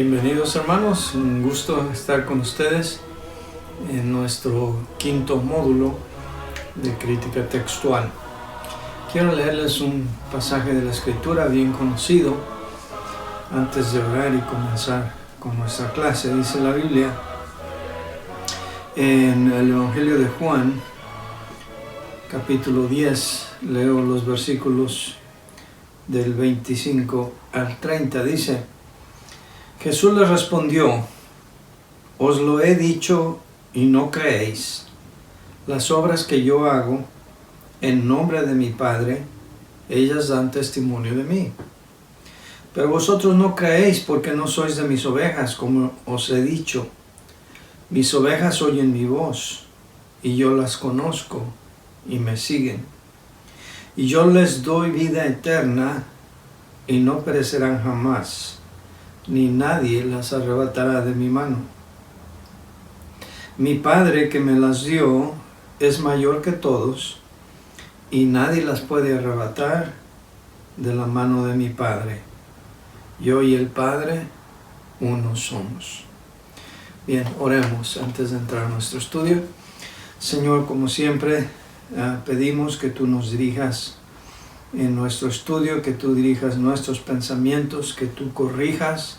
Bienvenidos hermanos, un gusto estar con ustedes en nuestro quinto módulo de crítica textual. Quiero leerles un pasaje de la escritura bien conocido antes de orar y comenzar con nuestra clase. Dice la Biblia en el Evangelio de Juan, capítulo 10, leo los versículos del 25 al 30, dice: Jesús les respondió: os lo he dicho y no creéis. Las obras que yo hago en nombre de mi Padre, ellas dan testimonio de mí. Pero vosotros no creéis porque no sois de mis ovejas, como os he dicho. Mis ovejas oyen mi voz, y yo las conozco, y me siguen. Y yo les doy vida eterna, y no perecerán jamás, ni nadie las arrebatará de mi mano. Mi Padre que me las dio es mayor que todos, y nadie las puede arrebatar de la mano de mi Padre. Yo y el Padre, uno somos. Bien, oremos antes de entrar a nuestro estudio. Señor, como siempre, pedimos que tú nos dirijas en nuestro estudio, que tú dirijas nuestros pensamientos, que tú corrijas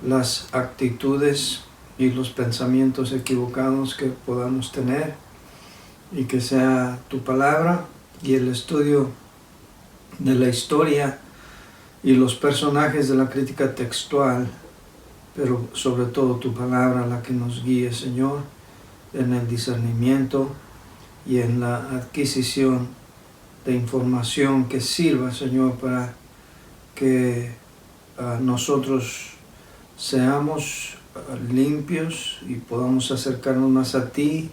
las actitudes y los pensamientos equivocados que podamos tener, y que sea tu palabra y el estudio de la historia y los personajes de la crítica textual, pero sobre todo tu palabra, la que nos guíe, Señor, en el discernimiento y en la adquisición de información que sirva, Señor, para que nosotros seamos limpios y podamos acercarnos más a ti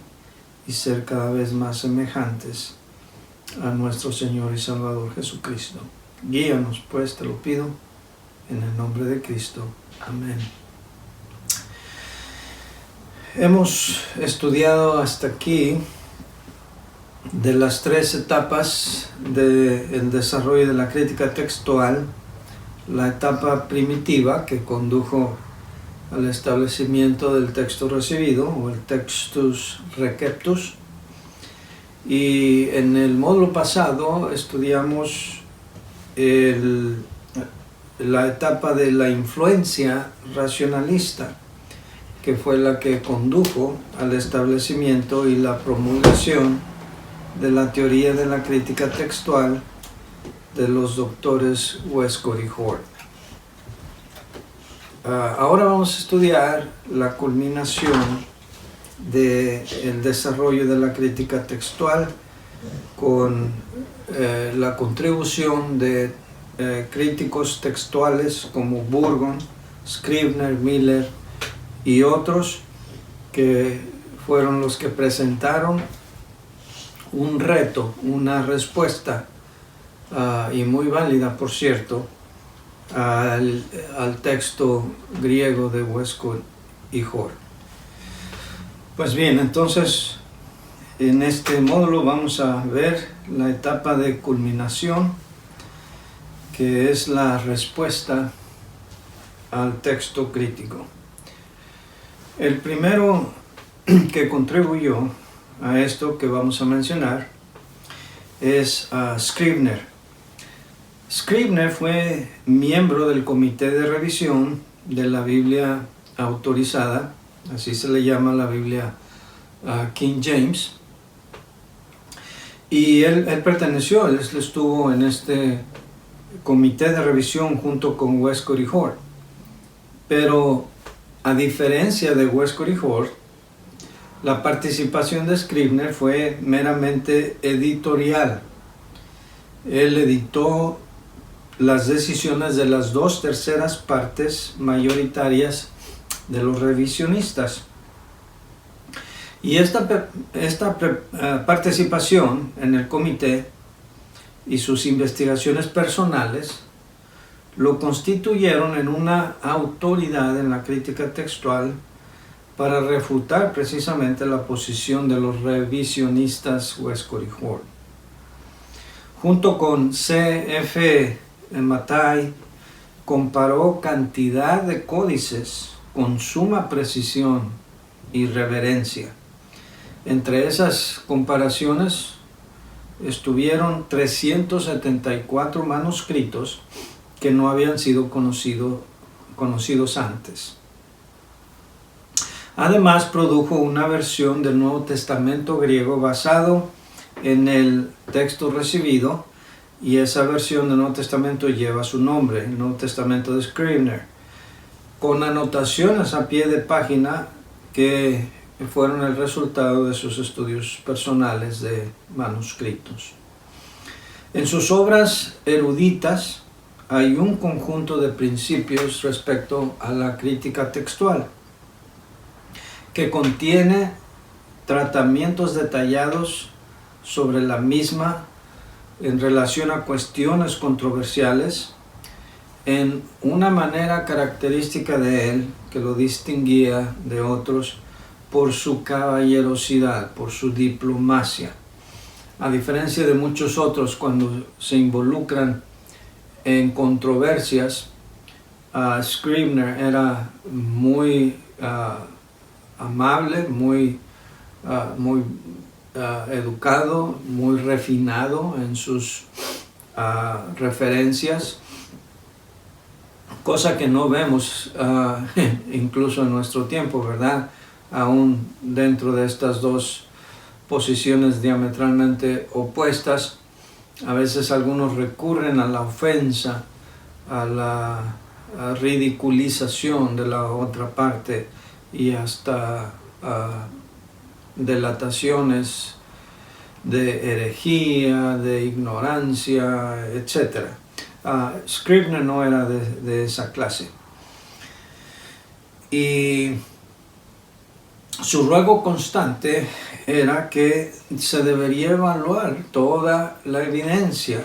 y ser cada vez más semejantes a nuestro Señor y Salvador Jesucristo. Guíanos, pues, te lo pido, en el nombre de Cristo. Amén. Hemos estudiado hasta aquí de las tres etapas del desarrollo de la crítica textual: la etapa primitiva, que condujo al establecimiento del texto recibido, o el textus receptus, y en el módulo pasado estudiamos la etapa de la influencia racionalista, que fue la que condujo al establecimiento y la promulgación de la teoría de la crítica textual de los doctores Westcott y Hort. Ahora vamos a estudiar la culminación del desarrollo de la crítica textual con la contribución de críticos textuales como Burgon, Scribner, Miller y otros, que fueron los que presentaron un reto, una respuesta, y muy válida, por cierto, al texto griego de Westcott y Hort. Pues bien, entonces en este módulo vamos a ver la etapa de culminación, que es la respuesta al texto crítico. El primero que contribuyó a esto que vamos a mencionar es Scribner. Scribner fue miembro del comité de revisión de la Biblia autorizada, así se le llama la Biblia King James, y él perteneció, él estuvo en este comité de revisión junto con Westcott y Hort. Pero a diferencia de Westcott y Hort, la participación de Scribner fue meramente editorial. Él editó las decisiones de las 2/3 partes mayoritarias de los revisionistas. Y esta participación en el comité y sus investigaciones personales lo constituyeron en una autoridad en la crítica textual para refutar precisamente la posición de los revisionistas Westcott y Hort. Junto con C.F. Mattei, comparó cantidad de códices con suma precisión y reverencia. Entre esas comparaciones estuvieron 374 manuscritos que no habían sido conocidos antes. Además, produjo una versión del Nuevo Testamento griego basado en el texto recibido, y esa versión del Nuevo Testamento lleva su nombre, el Nuevo Testamento de Scribner, con anotaciones a pie de página que fueron el resultado de sus estudios personales de manuscritos. En sus obras eruditas hay un conjunto de principios respecto a la crítica textual, que contiene tratamientos detallados sobre la misma en relación a cuestiones controversiales, en una manera característica de él que lo distinguía de otros por su caballerosidad, por su diplomacia. A diferencia de muchos otros, cuando se involucran en controversias, Scribner era muy amable, muy educado, muy refinado en sus referencias, cosa que no vemos incluso en nuestro tiempo, ¿verdad? Aún dentro de estas dos posiciones diametralmente opuestas, a veces algunos recurren a la ofensa, a la ridiculización de la otra parte y hasta delataciones de herejía, de ignorancia, etc. Scribner no era de esa clase. Y su ruego constante era que se debería evaluar toda la evidencia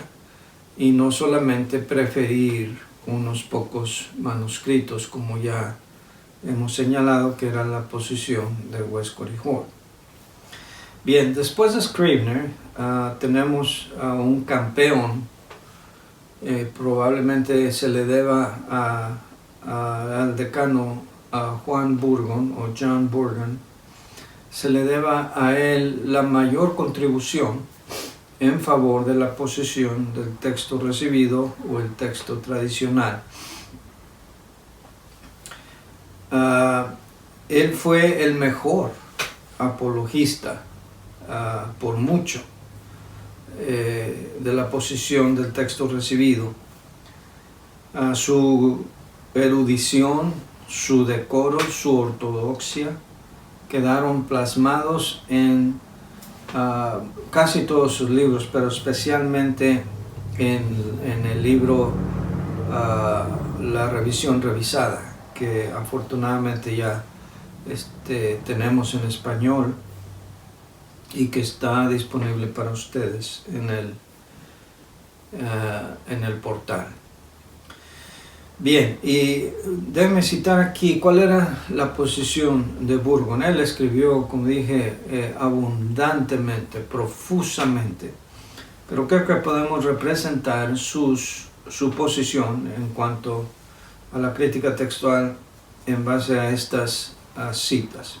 y no solamente preferir unos pocos manuscritos, como ya hemos señalado que era la posición de Westcott y Hort. Bien, después de Scribner tenemos a un campeón, probablemente se le deba al decano Juan Burgon o John Burgon, se le deba a él la mayor contribución en favor de la posición del texto recibido o el texto tradicional. Él fue el mejor apologista por mucho de la posición del texto recibido. Su erudición, su decoro, su ortodoxia quedaron plasmados en casi todos sus libros, pero especialmente en el libro La Revisión Revisada, que afortunadamente ya tenemos en español y que está disponible para ustedes en el portal. Bien, y déjenme citar aquí cuál era la posición de Burgon. Él escribió, como dije, abundantemente, profusamente, pero creo que podemos representar su posición en cuanto a la crítica textual en base a estas citas.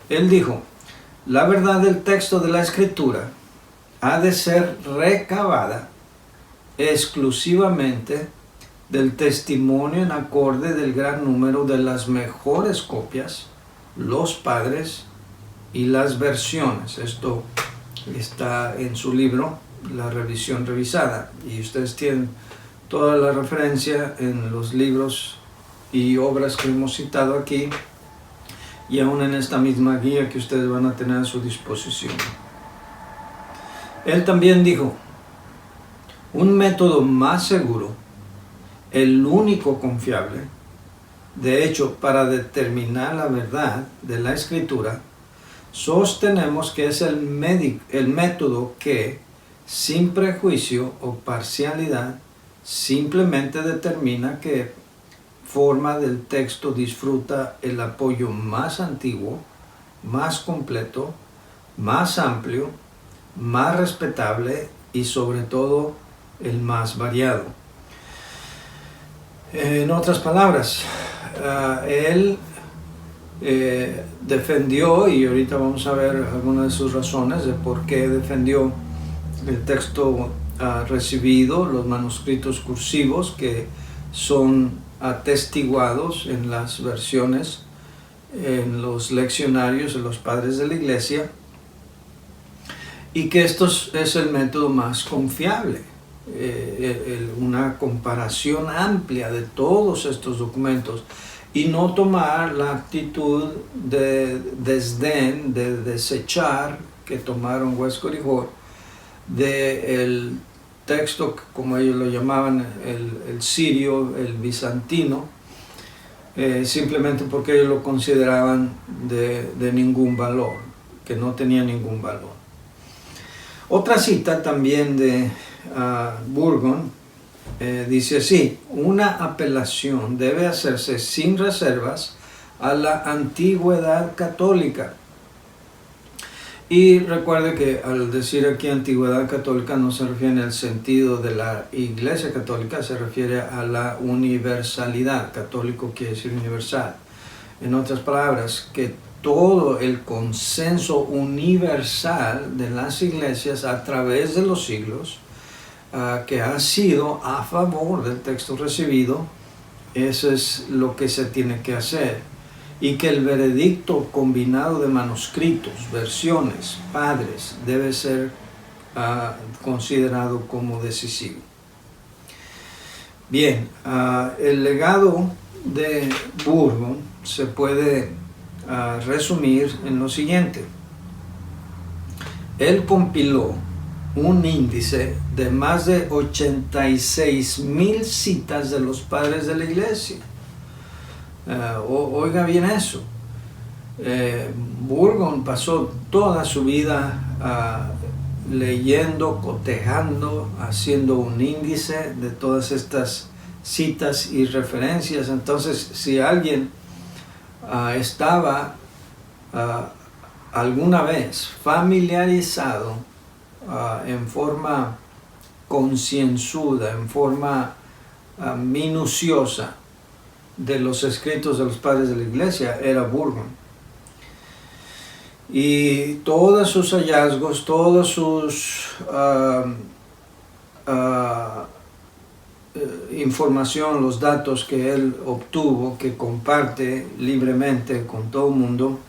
Él dijo: la verdad del texto de la Escritura ha de ser recabada exclusivamente del testimonio en acorde del gran número de las mejores copias, los padres y las versiones. Esto está en su libro, La Revisión Revisada, y ustedes tienen toda la referencia en los libros y obras que hemos citado aquí, y aún en esta misma guía que ustedes van a tener a su disposición. Él también dijo: un método más seguro, el único confiable, de hecho, para determinar la verdad de la Escritura, sostenemos que es el método que, sin prejuicio o parcialidad, simplemente determina qué forma del texto disfruta el apoyo más antiguo, más completo, más amplio, más respetable y sobre todo el más variado. En otras palabras, él defendió, y ahorita vamos a ver algunas de sus razones de por qué defendió el texto recibido, los manuscritos cursivos que son atestiguados en las versiones, en los leccionarios de los padres de la iglesia, y que esto es el método más confiable. Una comparación amplia de todos estos documentos y no tomar la actitud de desdén, de desechar que tomaron Westcott y Hort del texto, como ellos lo llamaban, el sirio, el bizantino, simplemente porque ellos lo consideraban de ningún valor, que no tenía ningún valor. Otra cita también de Burgon dice así: una apelación debe hacerse sin reservas a la antigüedad católica. Y recuerde que al decir aquí antigüedad católica no se refiere en el sentido de la Iglesia Católica, se refiere a la universalidad. Católico quiere decir universal. En otras palabras, que todo el consenso universal de las iglesias a través de los siglos, que ha sido a favor del texto recibido, eso es lo que se tiene que hacer. Y que el veredicto combinado de manuscritos, versiones, padres, debe ser considerado como decisivo. Bien, el legado de Burgon se puede resumir en lo siguiente. Él compiló un índice de más de 86,000 citas de los padres de la iglesia. Oiga bien eso. Burgon pasó toda su vida leyendo, cotejando, haciendo un índice de todas estas citas y referencias. Entonces, si alguien estaba alguna vez familiarizado en forma concienzuda, en forma minuciosa de los escritos de los padres de la iglesia, era Burgon. Y todos sus hallazgos, todos sus información, los datos que él obtuvo, que comparte libremente con todo el mundo,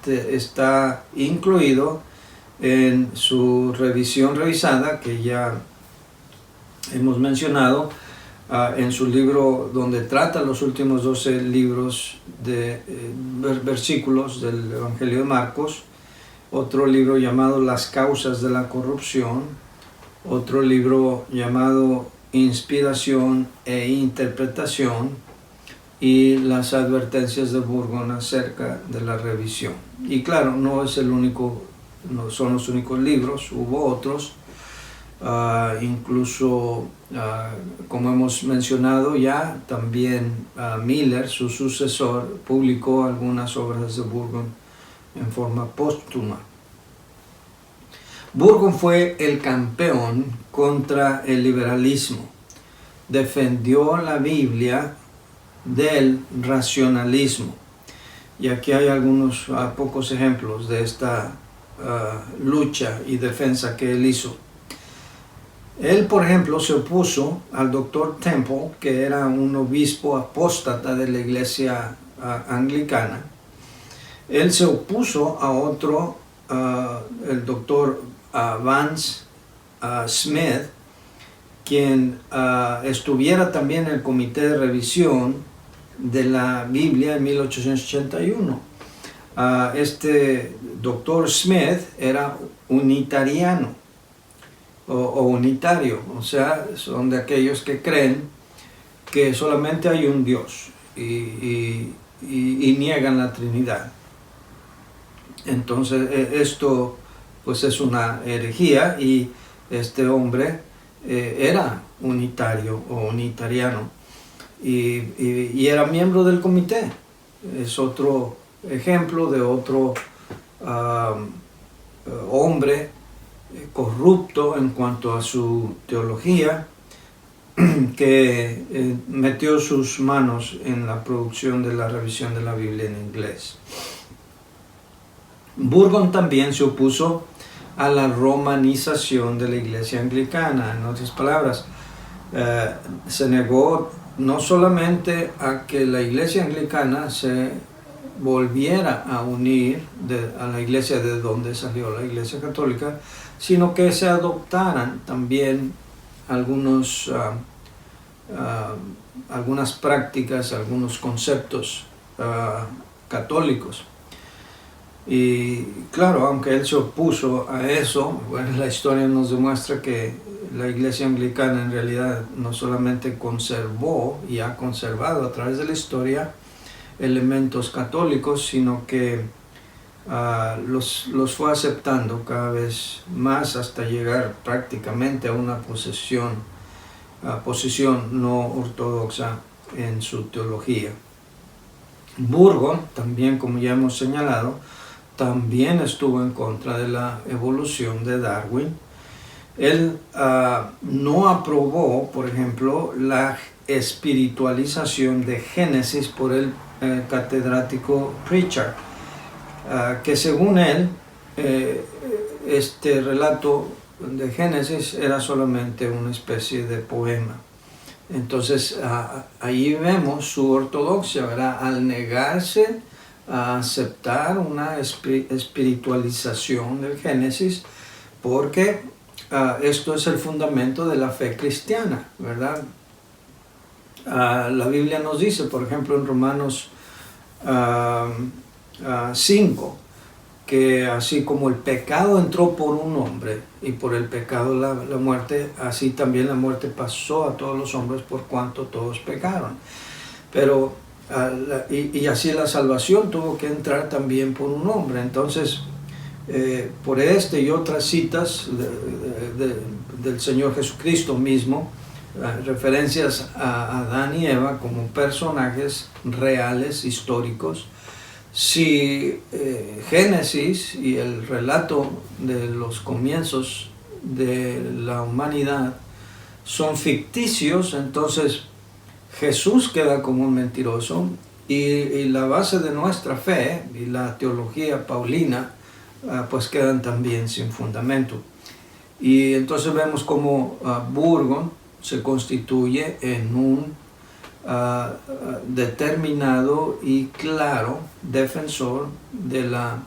está incluido en su revisión revisada, que ya hemos mencionado, en su libro donde trata los últimos 12 libros de versículos del Evangelio de Marcos, otro libro llamado Las causas de la corrupción, otro libro llamado Inspiración e interpretación, y las advertencias de Burgon acerca de la revisión. Y claro, no es el único, no son los únicos libros, hubo otros. Incluso, como hemos mencionado ya, también Miller, su sucesor, publicó algunas obras de Burgon en forma póstuma. Burgon fue el campeón contra el liberalismo. Defendió la Biblia del racionalismo. Y aquí hay algunos pocos ejemplos de esta lucha y defensa que él hizo. Él, por ejemplo, se opuso al doctor Temple, que era un obispo apóstata de la iglesia anglicana. Él se opuso a otro, el doctor Vance Smith, quien estuviera también en el comité de revisión de la Biblia en 1881. Este doctor Smith era unitariano o unitario, o sea, son de aquellos que creen que solamente hay un Dios y niegan la Trinidad. Entonces esto pues es una herejía, y este hombre era unitario o unitariano y era miembro del comité. Es otro ejemplo de otro hombre corrupto en cuanto a su teología, que metió sus manos en la producción de la revisión de la Biblia en inglés. Burgon también se opuso a la romanización de la Iglesia Anglicana. En otras palabras, se negó no solamente a que la Iglesia Anglicana se volviera a unir a la Iglesia de donde salió la Iglesia Católica, sino que se adoptaran también algunas prácticas, algunos conceptos católicos. Y claro, aunque él se opuso a eso, bueno, la historia nos demuestra que la Iglesia Anglicana en realidad no solamente conservó y ha conservado a través de la historia elementos católicos, sino que los fue aceptando cada vez más hasta llegar prácticamente a una posición no ortodoxa en su teología. Burgon, también como ya hemos señalado, también estuvo en contra de la evolución de Darwin. Él no aprobó, por ejemplo, la espiritualización de Génesis por el catedrático Pritchard, que según él, este relato de Génesis era solamente una especie de poema. Entonces, ahí vemos su ortodoxia, ¿verdad? Al negarse a aceptar una espiritualización del Génesis, porque esto es el fundamento de la fe cristiana, ¿verdad? La Biblia nos dice, por ejemplo, en Romanos 5, que así como el pecado entró por un hombre y por el pecado la muerte, así también la muerte pasó a todos los hombres por cuanto todos pecaron. Pero y así la salvación tuvo que entrar también por un hombre. Entonces, por este y otras citas del Señor Jesucristo mismo, referencias a Adán y Eva como personajes reales, históricos. Si Génesis y el relato de los comienzos de la humanidad son ficticios, entonces Jesús queda como un mentiroso y la base de nuestra fe y la teología paulina pues quedan también sin fundamento. Y entonces vemos como Burgon se constituye en un determinado y claro defensor de la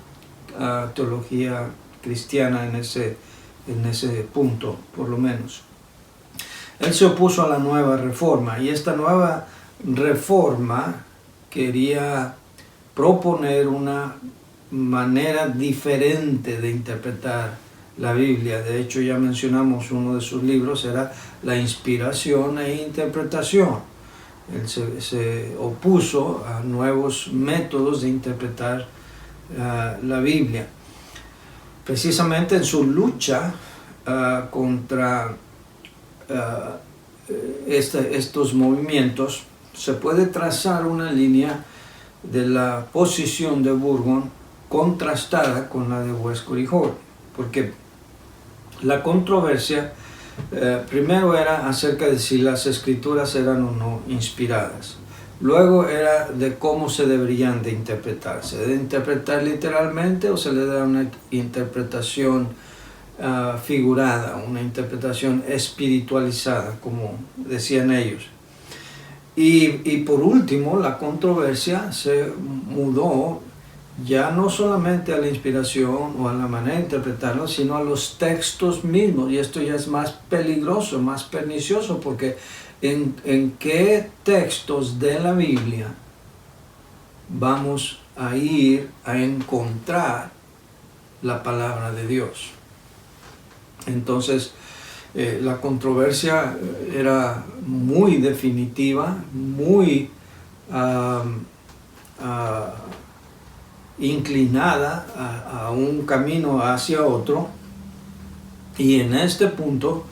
teología cristiana en ese punto, por lo menos. Él se opuso a la nueva reforma, y esta nueva reforma quería proponer una manera diferente de interpretar la Biblia. De hecho, ya mencionamos uno de sus libros, era La inspiración e interpretación. Él se opuso a nuevos métodos de interpretar la Biblia. Precisamente en su lucha contra estos movimientos, se puede trazar una línea de la posición de Burgon contrastada con la de Westcott y Hort, porque la controversia primero era acerca de si las escrituras eran o no inspiradas. Luego era de cómo se deberían de interpretar. ¿Se debe interpretar literalmente o se le da una interpretación figurada, una interpretación espiritualizada, como decían ellos? Y por último, la controversia se mudó ya no solamente a la inspiración o a la manera de interpretarlo, sino a los textos mismos. Y esto ya es más peligroso, más pernicioso, porque ¿en qué textos de la Biblia vamos a ir a encontrar la palabra de Dios? Entonces, la controversia era muy definitiva, muy inclinada a un camino hacia otro, y en este punto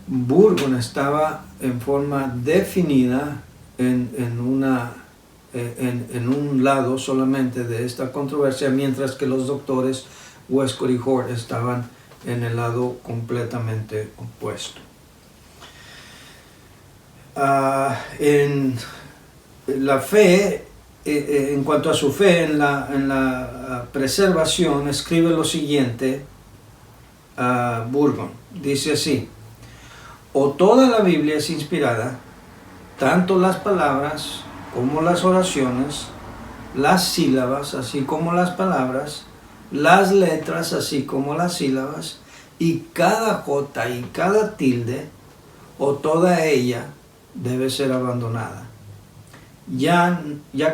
Burgon estaba en forma definida en un lado solamente de esta controversia, mientras que los doctores Westcott y Hort estaban en el lado completamente opuesto. en la fe, en cuanto a su fe en la preservación, escribe lo siguiente a Burgon. Dice así: o toda la Biblia es inspirada, tanto las palabras como las oraciones, las sílabas así como las palabras, las letras así como las sílabas, y cada jota y cada tilde, o toda ella, debe ser abandonada, ya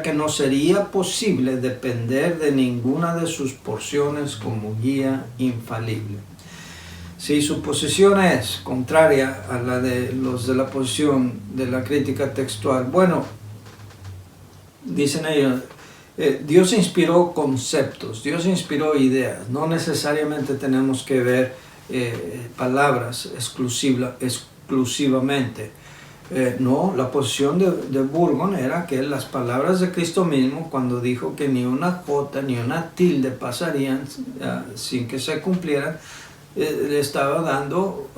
que no sería posible depender de ninguna de sus porciones como guía infalible. Si su posición es contraria a la de los de la posición de la crítica textual, bueno, dicen ellos, Dios inspiró conceptos, Dios inspiró ideas, no necesariamente tenemos que ver palabras exclusivamente. No, la posición de Burgon era que las palabras de Cristo mismo, cuando dijo que ni una jota ni una tilde pasarían sin que se cumplieran, le estaba dando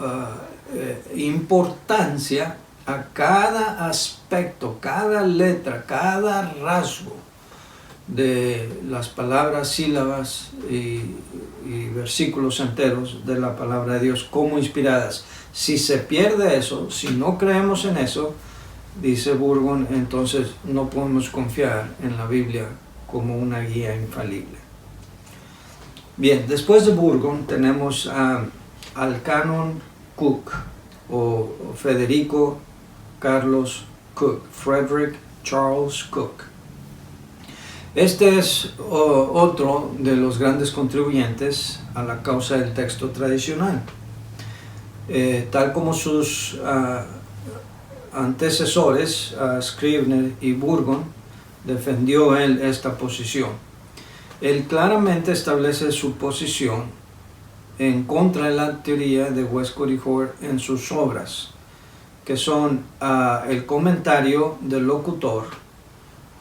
importancia a cada aspecto, cada letra, cada rasgo de las palabras, sílabas y versículos enteros de la palabra de Dios como inspiradas. Si se pierde eso, si no creemos en eso, dice Burgon, entonces no podemos confiar en la Biblia como una guía infalible. Bien, después de Burgon tenemos al canon Cook, o Federico Carlos Cook, Frederick Charles Cook. Este es otro de los grandes contribuyentes a la causa del texto tradicional. Tal como sus antecesores, Scrivener y Burgon, defendió él esta posición. Él claramente establece su posición en contra de la teoría de Westcott y Hort en sus obras, que son el comentario del locutor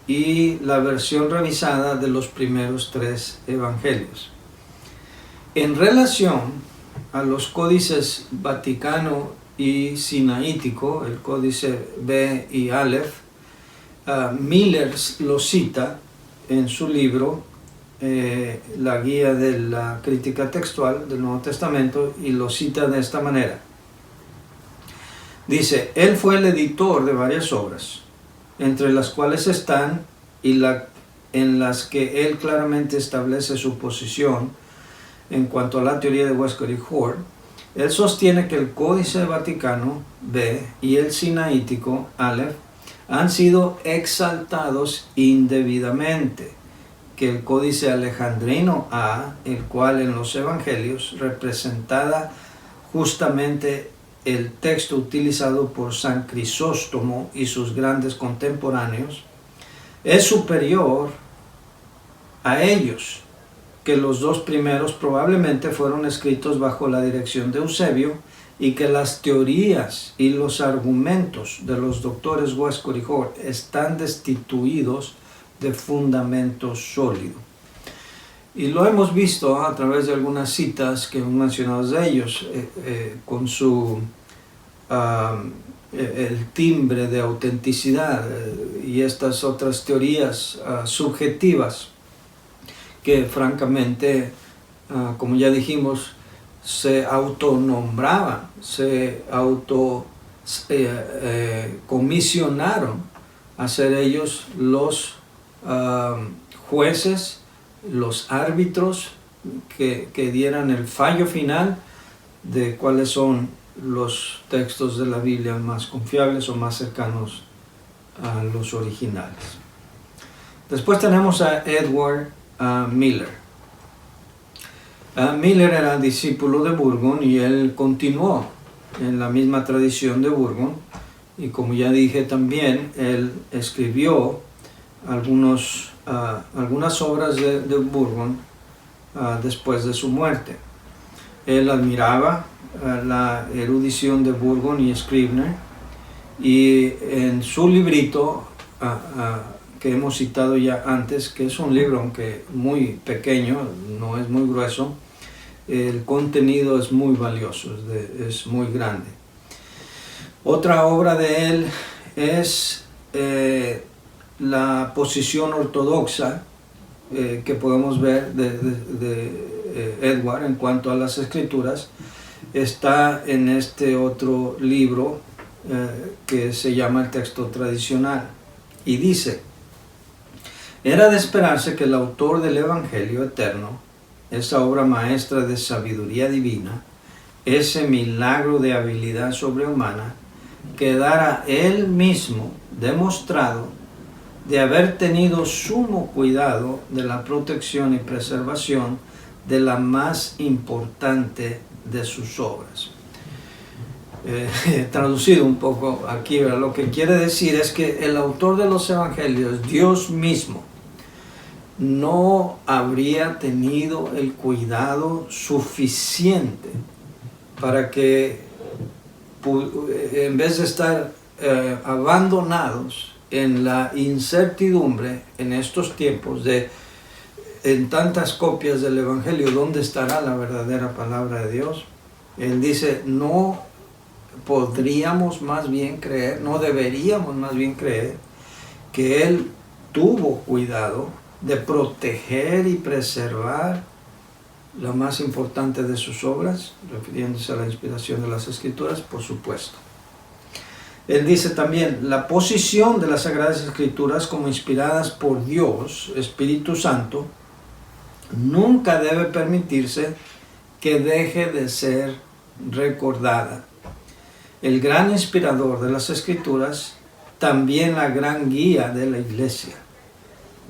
y la versión revisada de los primeros 3 evangelios. En relación a los códices Vaticano y Sinaítico, el códice B y Aleph, Miller lo cita en su libro La guía de la crítica textual del Nuevo Testamento, y lo cita de esta manera. Dice: él fue el editor de varias obras, entre las cuales están en las que él claramente establece su posición en cuanto a la teoría de Westcott y Hort. Él sostiene que el Códice Vaticano B y el Sinaítico Aleph han sido exaltados indebidamente, que el Códice Alejandrino A, el cual en los Evangelios representaba justamente el texto utilizado por San Crisóstomo y sus grandes contemporáneos, es superior a ellos, que los 2 primeros probablemente fueron escritos bajo la dirección de Eusebio, y que las teorías y los argumentos de los doctores Westcott y Hort están destituidos de fundamento sólido. Y lo hemos visto a través de algunas citas que hemos mencionado de ellos, con su el timbre de autenticidad y estas otras teorías subjetivas que francamente, como ya dijimos, se autonombraban, se comisionaron a ser ellos los jueces, los árbitros que dieran el fallo final de cuáles son los textos de la Biblia más confiables o más cercanos a los originales. Después tenemos a Edward Miller. Miller era discípulo de Burgon y él continuó en la misma tradición de Burgon, y como ya dije también, él escribió algunas obras de Burgon después de su muerte. Él admiraba la erudición de Burgon y Scrivener, y en su librito que hemos citado ya antes, que es un libro aunque muy pequeño, no es muy grueso, el contenido es muy valioso, es muy grande. Otra obra de él es la posición ortodoxa que podemos ver de Edward en cuanto a las escrituras. Está en este otro libro que se llama el texto tradicional, y dice: era de esperarse que el autor del Evangelio eterno, esa obra maestra de sabiduría divina, ese milagro de habilidad sobrehumana, quedara él mismo demostrado de haber tenido sumo cuidado de la protección y preservación de la más importante de sus obras. Traducido un poco aquí, ¿verdad? Lo que quiere decir es que el autor de los evangelios, Dios mismo, no habría tenido el cuidado suficiente para que, en vez de estar abandonados en la incertidumbre en estos tiempos en tantas copias del Evangelio, ¿dónde estará la verdadera palabra de Dios? Él dice: no podríamos más bien creer, no deberíamos más bien creer que Él tuvo cuidado de proteger y preservar la más importante de sus obras, refiriéndose a la inspiración de las Escrituras, por supuesto. Él dice también: la posición de las Sagradas Escrituras como inspiradas por Dios, Espíritu Santo, nunca debe permitirse que deje de ser recordada. El gran inspirador de las Escrituras, también la gran guía de la Iglesia.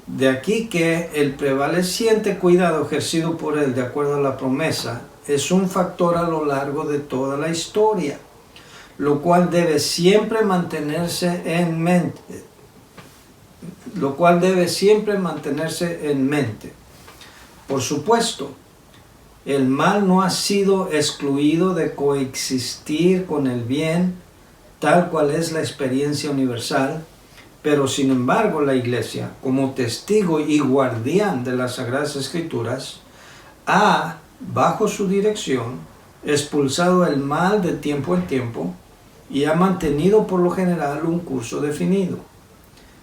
De aquí que el prevaleciente cuidado ejercido por él de acuerdo a la promesa es un factor a lo largo de toda la historia, lo cual debe siempre mantenerse en mente. Por supuesto, el mal no ha sido excluido de coexistir con el bien, tal cual es la experiencia universal, pero sin embargo la Iglesia, como testigo y guardián de las Sagradas Escrituras, ha, bajo su dirección, expulsado el mal de tiempo en tiempo y ha mantenido por lo general un curso definido.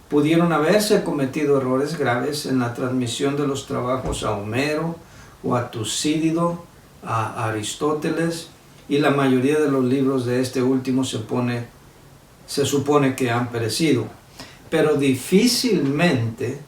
Pudieron haberse cometido errores graves en la transmisión de los trabajos a Homero o a Tucídido, a Aristóteles, y la mayoría de los libros de este último se supone que han perecido. Pero difícilmente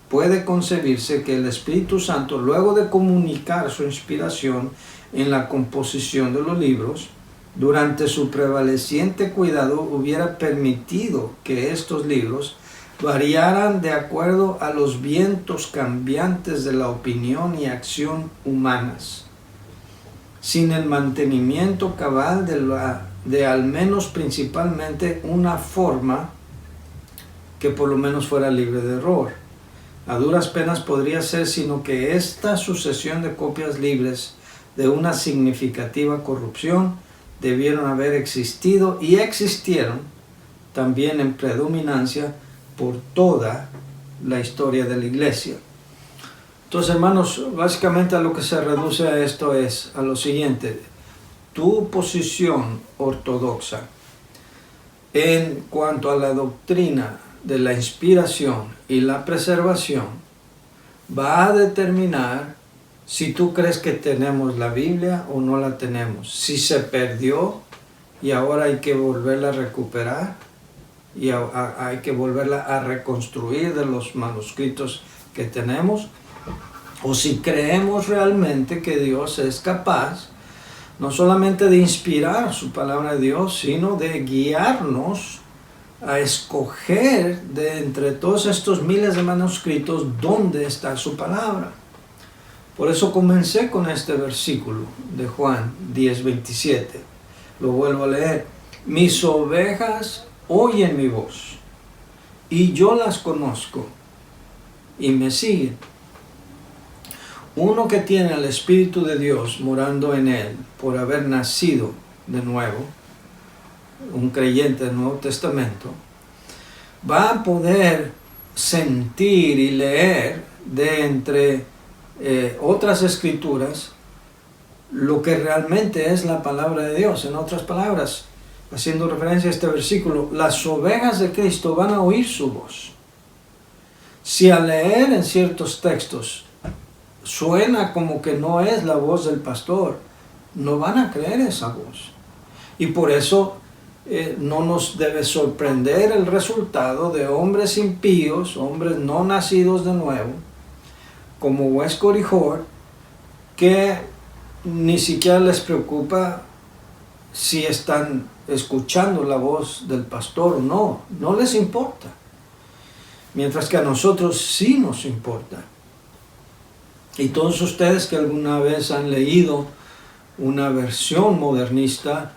puede concebirse que el Espíritu Santo, luego de comunicar su inspiración en la composición de los libros, durante su prevaleciente cuidado hubiera permitido que estos libros variaran de acuerdo a los vientos cambiantes de la opinión y acción humanas, sin el mantenimiento cabal de al menos principalmente una forma que por lo menos fuera libre de error. A duras penas podría ser sino que esta sucesión de copias libres de una significativa corrupción debieron haber existido y existieron también en predominancia por toda la historia de la Iglesia. Entonces, hermanos, básicamente a lo que se reduce a esto es a lo siguiente: tu posición ortodoxa en cuanto a la doctrina de la inspiración y la preservación va a determinar si tú crees que tenemos la Biblia o no la tenemos, si se perdió y ahora hay que volverla a recuperar y hay que volverla a reconstruir de los manuscritos que tenemos, o si creemos realmente que Dios es capaz no solamente de inspirar su palabra de Dios, sino de guiarnos a escoger de entre todos estos miles de manuscritos dónde está su palabra. Por eso comencé con este versículo de Juan 10:27. Lo vuelvo a leer: mis ovejas oyen mi voz, y yo las conozco, y me siguen. Uno que tiene el Espíritu de Dios morando en él por haber nacido de nuevo, un creyente del Nuevo Testamento, va a poder sentir y leer de entre otras escrituras lo que realmente es la palabra de Dios. En otras palabras, haciendo referencia a este versículo, las ovejas de Cristo van a oír su voz. Si al leer en ciertos textos suena como que no es la voz del pastor, no van a creer esa voz. Y por eso no nos debe sorprender el resultado de hombres impíos, hombres no nacidos de nuevo, como Westcott y Hort, que ni siquiera les preocupa si están escuchando la voz del pastor o no, no les importa. Mientras que a nosotros sí nos importa. Y todos ustedes que alguna vez han leído una versión modernista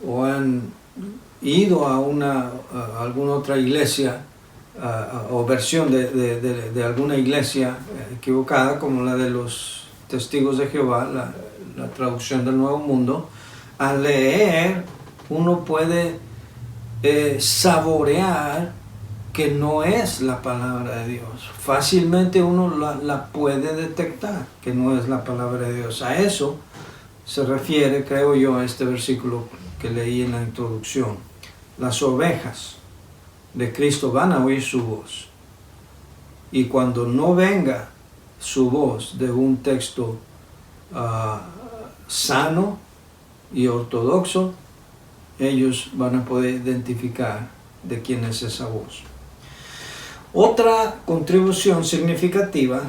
o han ido a alguna otra iglesia o versión de alguna iglesia equivocada, como la de los Testigos de Jehová, la traducción del Nuevo Mundo, al leer uno puede saborear que no es la palabra de Dios. Fácilmente uno la puede detectar, que no es la palabra de Dios. A eso se refiere, creo yo, a este versículo que leí en la introducción. Las ovejas de Cristo van a oír su voz. Y cuando no venga su voz de un texto sano y ortodoxo, ellos van a poder identificar de quién es esa voz. Otra contribución significativa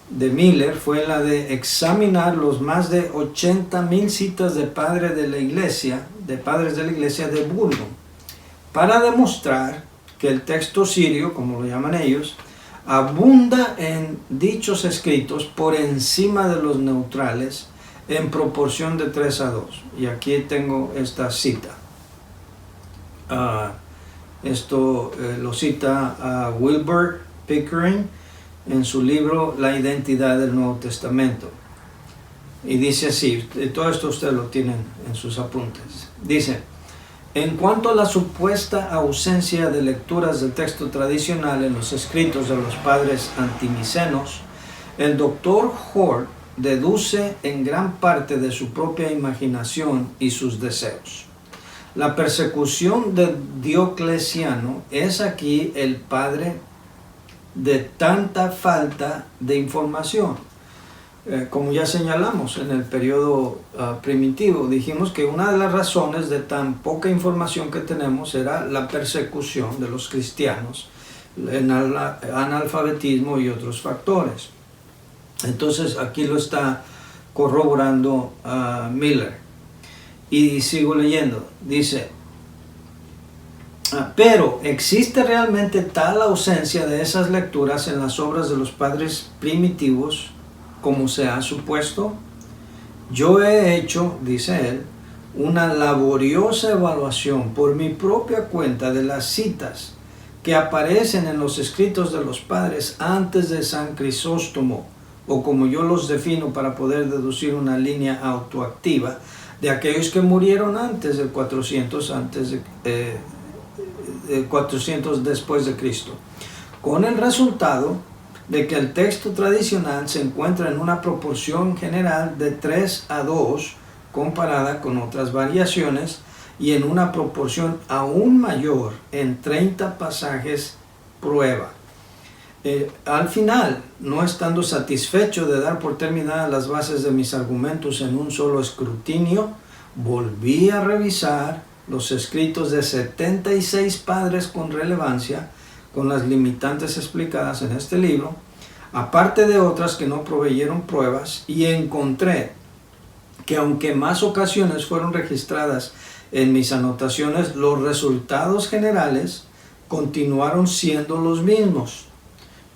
de Miller fue la de examinar los más de 80,000 citas de padres de la iglesia de Burgos, para demostrar que el texto sirio, como lo llaman ellos, abunda en dichos escritos por encima de los neutrales en proporción de 3:2. Y aquí tengo esta cita. Esto lo cita Wilbur Pickering en su libro La identidad del Nuevo Testamento. Y dice así, todo esto ustedes lo tienen en sus apuntes. Dice: en cuanto a la supuesta ausencia de lecturas del texto tradicional en los escritos de los padres antimicenos, el Dr. Hort deduce en gran parte de su propia imaginación y sus deseos. La persecución de Diocleciano es aquí el padre de tanta falta de información. Como ya señalamos en el periodo primitivo, dijimos que una de las razones de tan poca información que tenemos era la persecución de los cristianos, el analfabetismo y otros factores. Entonces aquí lo está corroborando Miller. Y sigo leyendo, dice: pero ¿existe realmente tal ausencia de esas lecturas en las obras de los padres primitivos como se ha supuesto? Yo he hecho, dice él, una laboriosa evaluación por mi propia cuenta de las citas que aparecen en los escritos de los padres antes de San Crisóstomo, o como yo los defino para poder deducir una línea autoactiva, de aquellos que murieron antes del 400 después de Cristo, con el resultado de que el texto tradicional se encuentra en una proporción general de 3:2 comparada con otras variaciones, y en una proporción aún mayor en 30 pasajes prueba. Al final, no estando satisfecho de dar por terminadas las bases de mis argumentos en un solo escrutinio, volví a revisar los escritos de 76 padres con relevancia, con las limitantes explicadas en este libro, aparte de otras que no proveyeron pruebas, y encontré que aunque más ocasiones fueron registradas en mis anotaciones, los resultados generales continuaron siendo los mismos.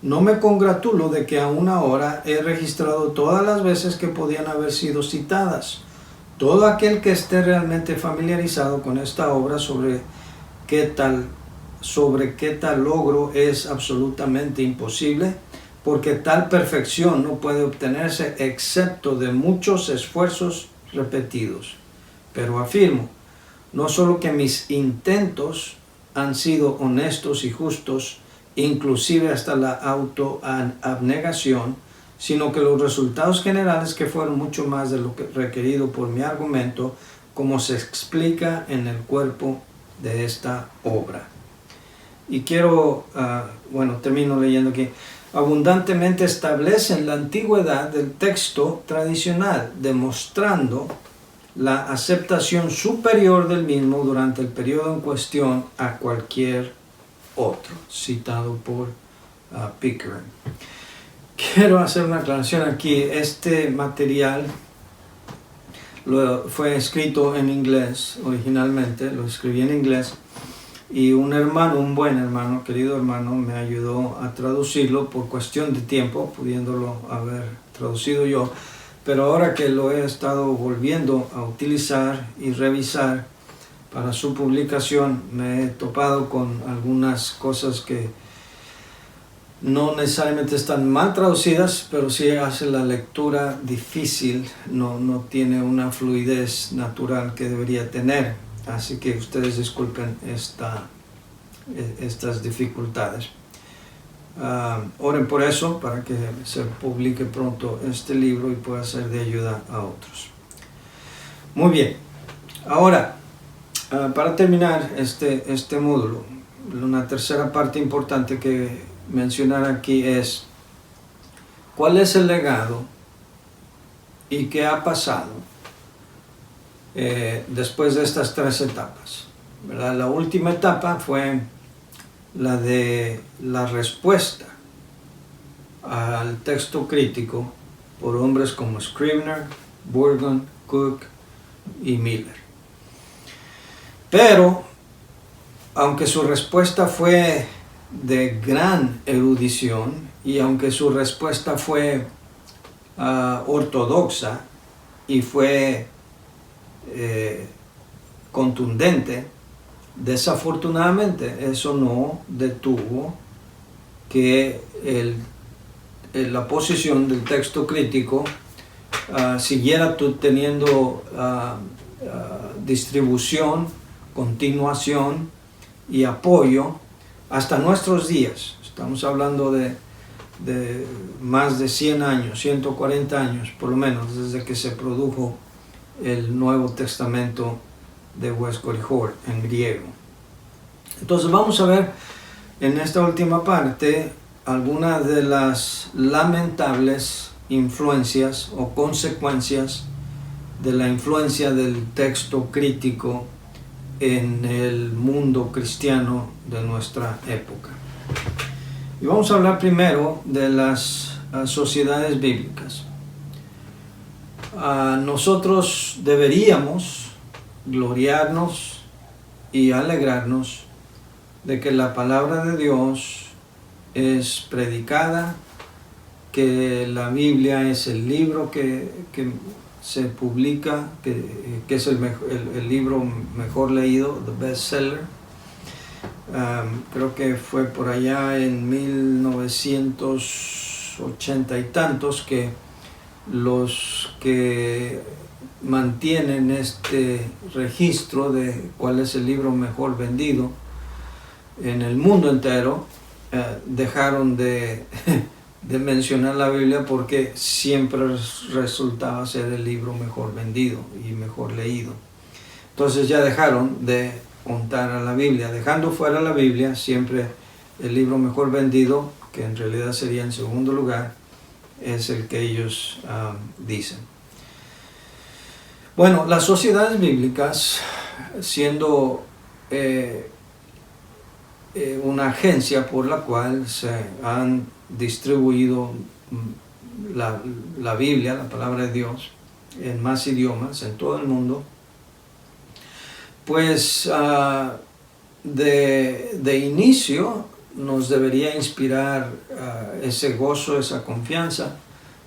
No me congratulo de que aún ahora he registrado todas las veces que podían haber sido citadas. Todo aquel que esté realmente familiarizado con esta obra sobre qué tal logro es absolutamente imposible, porque tal perfección no puede obtenerse excepto de muchos esfuerzos repetidos. Pero afirmo, no solo que mis intentos han sido honestos y justos, inclusive hasta la autoabnegación, sino que los resultados generales, que fueron mucho más de lo que requerido por mi argumento, como se explica en el cuerpo de esta obra. Y quiero, termino leyendo aquí. Abundantemente establece en la antigüedad del texto tradicional, demostrando la aceptación superior del mismo durante el periodo en cuestión a cualquier otro, citado por Pickering. Quiero hacer una aclaración aquí. Este material fue escrito en inglés originalmente, lo escribí en inglés, y un hermano, un buen hermano, querido hermano, me ayudó a traducirlo por cuestión de tiempo, pudiéndolo haber traducido yo, pero ahora que lo he estado volviendo a utilizar y revisar para su publicación, me he topado con algunas cosas que no necesariamente están mal traducidas, pero sí hace la lectura difícil, no tiene una fluidez natural que debería tener. Así que ustedes disculpen estas dificultades. Oren por eso, para que se publique pronto este libro y pueda ser de ayuda a otros. Muy bien. Ahora, para terminar este módulo, una tercera parte importante que mencionar aquí es cuál es el legado y qué ha pasado después de estas tres etapas, ¿verdad? La última etapa fue la de la respuesta al texto crítico por hombres como Scrivener, Burgon, Cook y Miller. Pero, aunque su respuesta fue de gran erudición y aunque su respuesta fue ortodoxa y fue contundente, desafortunadamente eso no detuvo que la posición del texto crítico siguiera teniendo distribución, continuación y apoyo hasta nuestros días. Estamos hablando de más de 100 años, 140 años por lo menos, desde que se produjo el Nuevo Testamento de Westcott Hort en griego. Entonces vamos a ver en esta última parte algunas de las lamentables influencias o consecuencias de la influencia del texto crítico en el mundo cristiano de nuestra época. Y vamos a hablar primero de las sociedades bíblicas. Nosotros deberíamos gloriarnos y alegrarnos de que la palabra de Dios es predicada, que la Biblia es el libro que se publica, que es el libro mejor leído, the bestseller. Creo que fue por allá en 1980 y tantos que los que mantienen este registro de cuál es el libro mejor vendido en el mundo entero dejaron de mencionar la Biblia porque siempre resultaba ser el libro mejor vendido y mejor leído. Entonces ya dejaron de contar a la Biblia, dejando fuera la Biblia siempre el libro mejor vendido, que en realidad sería en segundo lugar, es el que ellos dicen. Bueno, las sociedades bíblicas, siendo una agencia por la cual se han distribuido la Biblia, la palabra de Dios, en más idiomas en todo el mundo, pues de inicio nos debería inspirar ese gozo, esa confianza,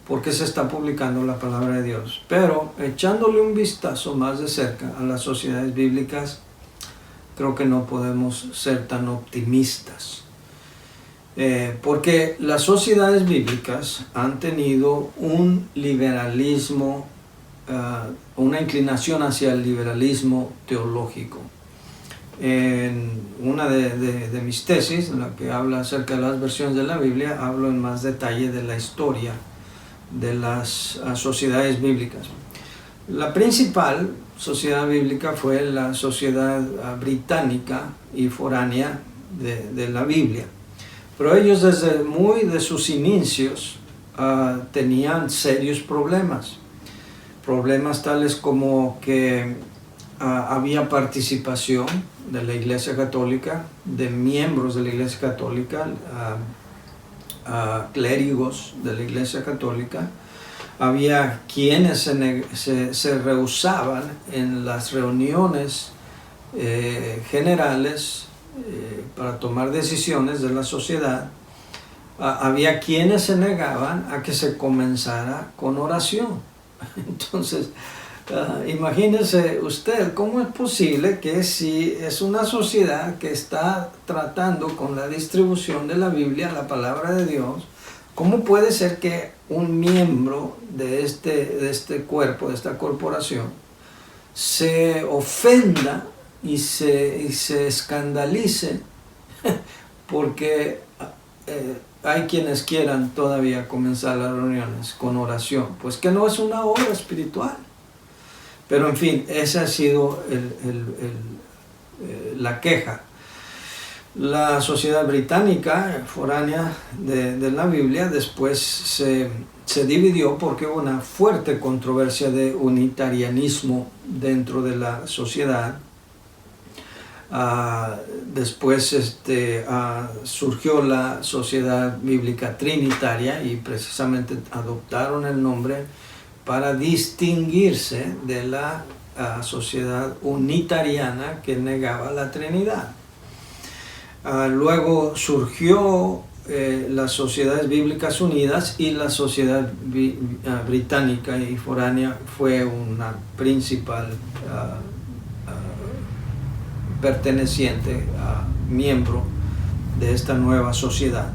porque se está publicando la palabra de Dios. Pero echándole un vistazo más de cerca a las sociedades bíblicas, creo que no podemos ser tan optimistas. Porque las sociedades bíblicas han tenido un liberalismo, una inclinación hacia el liberalismo teológico. En una de mis tesis, en la que habla acerca de las versiones de la Biblia, hablo en más detalle de la historia de las sociedades bíblicas. La principal sociedad bíblica fue la sociedad británica y foránea de la Biblia. Pero ellos desde muy de sus inicios tenían serios problemas. Problemas tales como que había participación de la Iglesia Católica, de miembros de la Iglesia Católica, clérigos de la Iglesia Católica. Había quienes se rehusaban en las reuniones generales para tomar decisiones de la sociedad. Había quienes se negaban a que se comenzara con oración. Entonces, imagínese usted cómo es posible que si es una sociedad que está tratando con la distribución de la Biblia, la palabra de Dios, ¿cómo puede ser que un miembro de este cuerpo, de esta corporación, se ofenda y se escandalice porque hay quienes quieran todavía comenzar las reuniones con oración? Pues que no es una obra espiritual. Pero en fin, esa ha sido la queja. La sociedad británica foránea de la Biblia después se dividió porque hubo una fuerte controversia de unitarianismo dentro de la sociedad. Después surgió la sociedad bíblica trinitaria y precisamente adoptaron el nombre para distinguirse de la sociedad unitariana que negaba la Trinidad. Luego surgió las sociedades bíblicas unidas y la sociedad británica y foránea fue una principal perteneciente, miembro de esta nueva sociedad.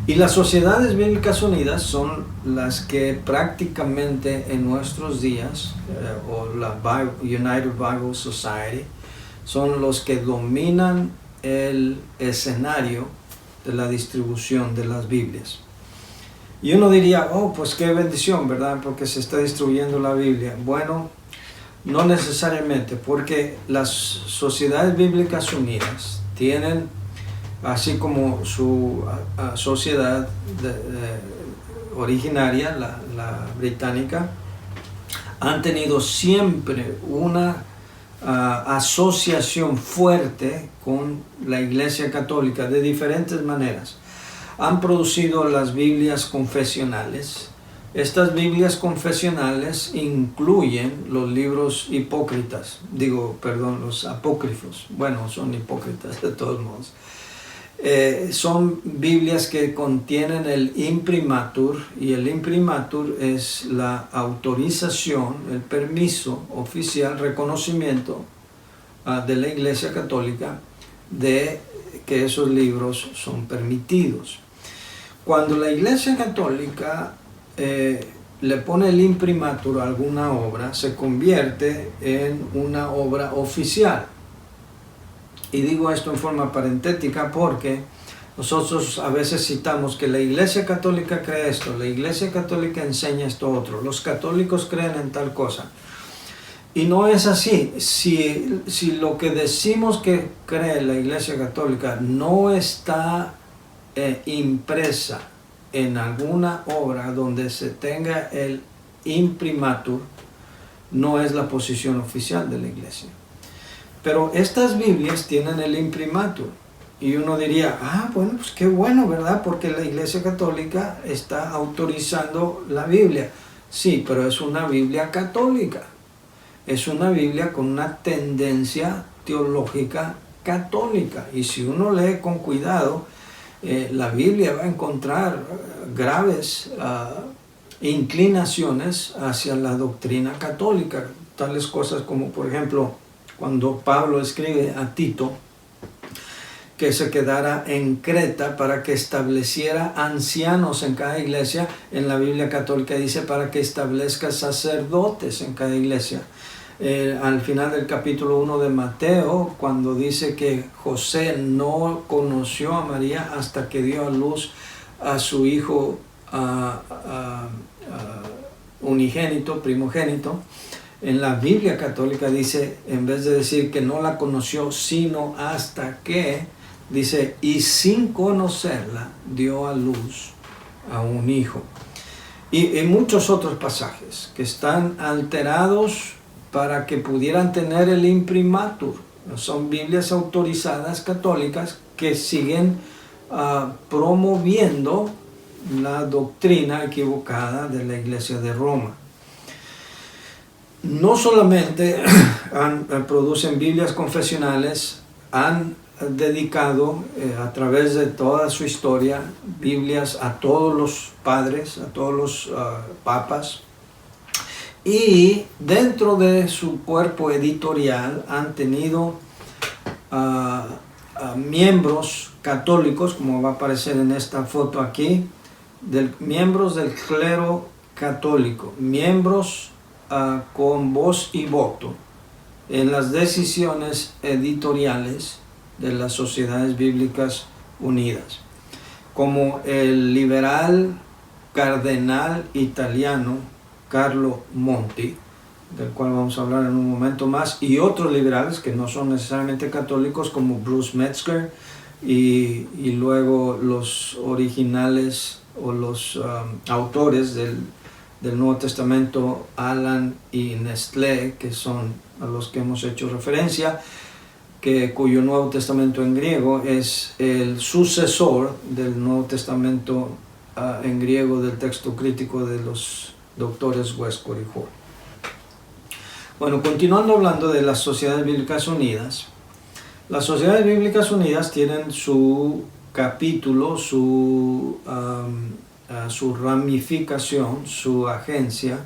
Y las sociedades bíblicas unidas son las que prácticamente en nuestros días, o la United Bible Society, son los que dominan el escenario de la distribución de las Biblias. Y uno diría, oh, pues qué bendición, ¿verdad? Porque se está distribuyendo la Biblia. Bueno, no necesariamente, porque las sociedades bíblicas unidas tienen, así como su sociedad originaria, la británica, han tenido siempre una asociación fuerte con la Iglesia Católica de diferentes maneras. Han producido las Biblias confesionales. Estas Biblias confesionales incluyen los libros los apócrifos. Bueno, son hipócritas de todos modos. Son Biblias que contienen el imprimatur, y el imprimatur es la autorización, el permiso oficial, reconocimiento de la Iglesia Católica de que esos libros son permitidos. Cuando la Iglesia Católica le pone el imprimatur a alguna obra, se convierte en una obra oficial. Y digo esto en forma parentética porque nosotros a veces citamos que la Iglesia Católica cree esto, la Iglesia Católica enseña esto otro, los católicos creen en tal cosa. Y no es así. Si lo que decimos que cree la Iglesia Católica no está impresa en alguna obra donde se tenga el imprimatur, no es la posición oficial de la Iglesia. Pero estas Biblias tienen el imprimatur. Y uno diría, bueno, pues qué bueno, ¿verdad? Porque la Iglesia Católica está autorizando la Biblia. Sí, pero es una Biblia católica. Es una Biblia con una tendencia teológica católica. Y si uno lee con cuidado, la Biblia va a encontrar graves inclinaciones hacia la doctrina católica. Tales cosas como, por ejemplo, cuando Pablo escribe a Tito que se quedara en Creta para que estableciera ancianos en cada iglesia, en la Biblia católica dice para que establezca sacerdotes en cada iglesia. Al final del capítulo 1 de Mateo, cuando dice que José no conoció a María hasta que dio a luz a su hijo unigénito, primogénito, En la Biblia católica dice, en vez de decir que no la conoció, sino hasta que, dice, y sin conocerla dio a luz a un hijo. Y muchos otros pasajes que están alterados para que pudieran tener el imprimatur. Son Biblias autorizadas católicas que siguen promoviendo la doctrina equivocada de la Iglesia de Roma. No solamente producen Biblias confesionales, han dedicado a través de toda su historia Biblias a todos los padres, a todos los papas, y dentro de su cuerpo editorial han tenido miembros católicos, como va a aparecer en esta foto aquí, miembros del clero católico, miembros con voz y voto en las decisiones editoriales de las Sociedades Bíblicas Unidas, como el liberal cardenal italiano Carlo Monti, del cual vamos a hablar en un momento más, y otros liberales que no son necesariamente católicos, como Bruce Metzger, y luego los originales o los autores del Nuevo Testamento, Alan y Nestlé, que son a los que hemos hecho referencia, cuyo Nuevo Testamento en griego es el sucesor del Nuevo Testamento en griego del texto crítico de los doctores Westcott y Hort. Bueno, continuando hablando de las Sociedades Bíblicas Unidas, las Sociedades Bíblicas Unidas tienen su capítulo, su ramificación, su agencia,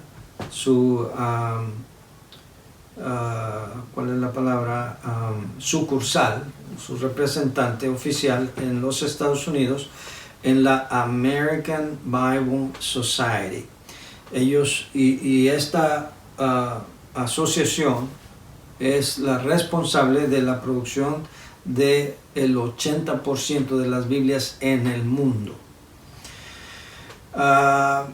¿cuál es la palabra? Sucursal, su representante oficial en los Estados Unidos, en la American Bible Society. Ellos y esta asociación es la responsable de la producción del 80% de las Biblias en el mundo. La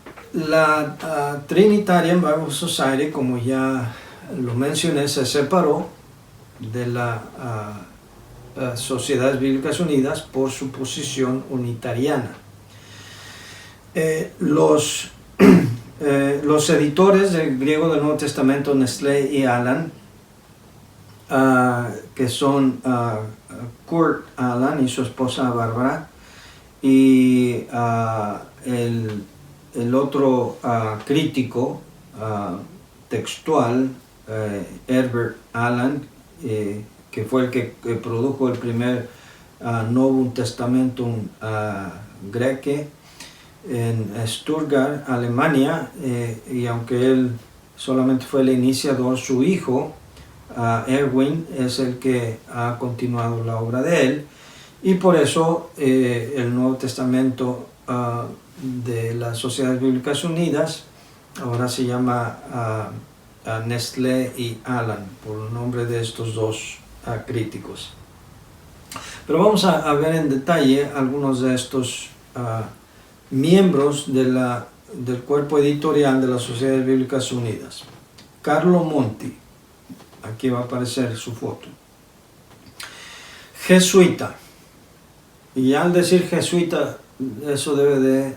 Trinitarian Bible Society, como ya lo mencioné, se separó de las Sociedades Bíblicas Unidas por su posición unitariana. Los editores del griego del Nuevo Testamento, Nestlé y Alan, que son Kurt Alan y su esposa Barbara, y el otro crítico textual, Herbert Alan, que fue el que produjo el primer Novum Testamentum Graece en Stuttgart, Alemania, y aunque él solamente fue el iniciador, su hijo Erwin es el que ha continuado la obra de él, y por eso el Nuevo Testamento de las Sociedades Bíblicas Unidas ahora se llama Nestlé y Alan, por el nombre de estos dos críticos. Pero vamos a ver en detalle algunos de estos miembros del cuerpo editorial de las Sociedades Bíblicas Unidas. Carlo Monti, aquí va a aparecer su foto. Jesuita, y al decir jesuita, eso debe de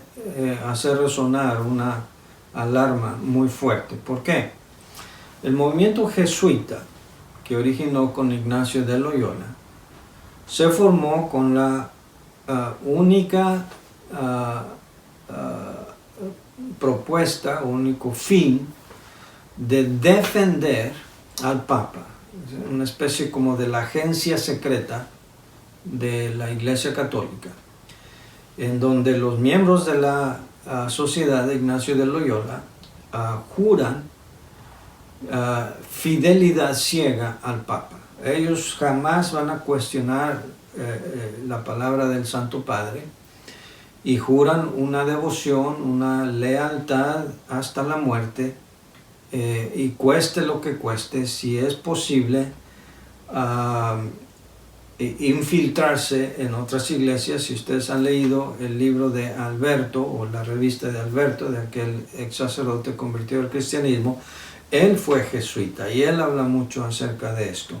hacer resonar una alarma muy fuerte. ¿Por qué? El movimiento jesuita, que originó con Ignacio de Loyola, se formó con la única propuesta, único fin de defender al Papa, una especie como de la agencia secreta de la Iglesia Católica, en donde los miembros de la Sociedad de Ignacio de Loyola juran fidelidad ciega al Papa. Ellos jamás van a cuestionar la palabra del Santo Padre, y juran una devoción, una lealtad hasta la muerte, y cueste lo que cueste, si es posible, infiltrarse en otras iglesias. Si ustedes han leído el libro de Alberto, o la revista de Alberto, de aquel ex sacerdote convertido al cristianismo, él fue jesuita y él habla mucho acerca de esto.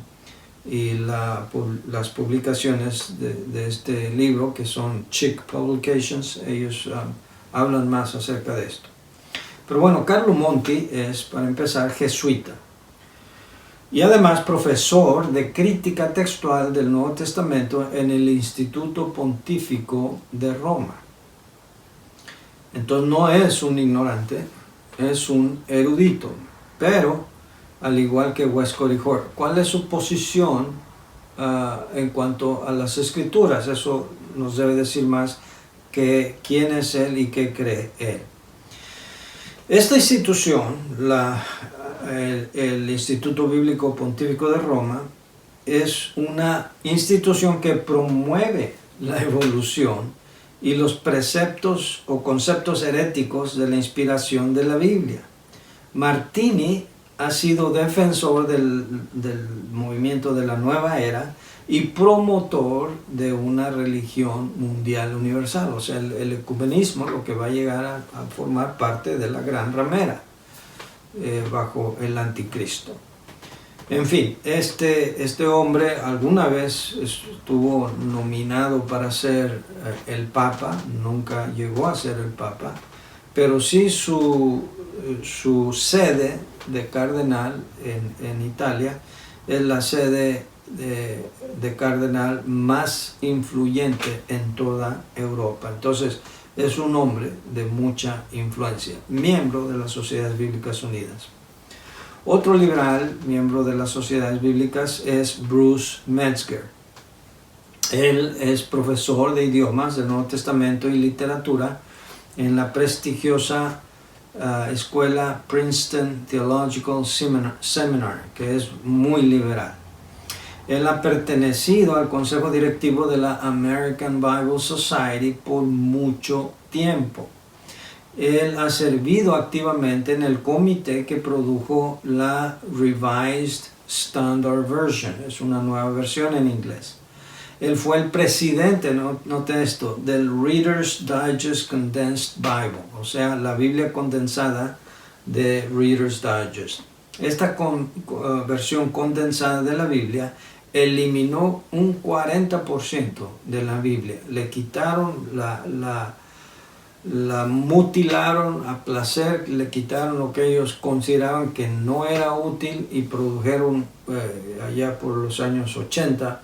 Y las publicaciones de este libro, que son Chick Publications, ellos hablan más acerca de esto. Pero bueno, Carlo Monti es, para empezar, jesuita y además profesor de crítica textual del Nuevo Testamento en el Instituto Pontífico de Roma. Entonces no es un ignorante, es un erudito, pero al igual que Westcott y Hort, ¿cuál es su posición en cuanto a las Escrituras? Eso nos debe decir más que quién es él y qué cree él. Esta institución, el Instituto Bíblico Pontífico de Roma, es una institución que promueve la evolución y los preceptos o conceptos heréticos de la inspiración de la Biblia. Martini ha sido defensor del movimiento de la nueva era y promotor de una religión mundial universal, o sea, el ecumenismo, lo que va a llegar a formar parte de la gran ramera bajo el anticristo. En fin, este hombre alguna vez estuvo nominado para ser el Papa, nunca llegó a ser el Papa, pero sí su sede de cardenal en Italia es la sede de cardenal más influyente en toda Europa. Entonces es un hombre de mucha influencia, miembro de las Sociedades Bíblicas Unidas. Otro liberal, miembro de las Sociedades Bíblicas, es Bruce Metzger. Él es profesor de idiomas del Nuevo Testamento y literatura en la prestigiosa escuela Princeton Theological Seminar, que es muy liberal. Él ha pertenecido al consejo directivo de la American Bible Society por mucho tiempo. Él ha servido activamente en el comité que produjo la Revised Standard Version, es una nueva versión en inglés. Él fue el presidente, note esto, del Reader's Digest Condensed Bible, o sea, la Biblia condensada de Reader's Digest. Esta versión condensada de la Biblia eliminó un 40% de la Biblia. Le quitaron la mutilaron a placer, le quitaron lo que ellos consideraban que no era útil y produjeron allá por los años 80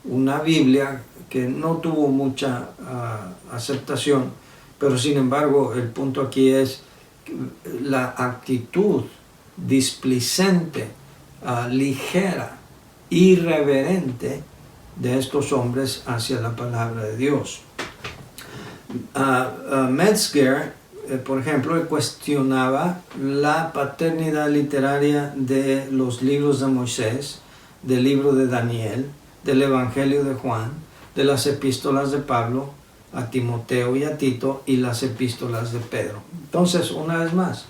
una Biblia que no tuvo mucha aceptación, pero sin embargo el punto aquí es la actitud displicente, ligera, irreverente de estos hombres hacia la palabra de Dios. Metzger, por ejemplo, cuestionaba la paternidad literaria de los libros de Moisés, del libro de Daniel, del Evangelio de Juan, de las epístolas de Pablo a Timoteo y a Tito y las epístolas de Pedro. Entonces, una vez más,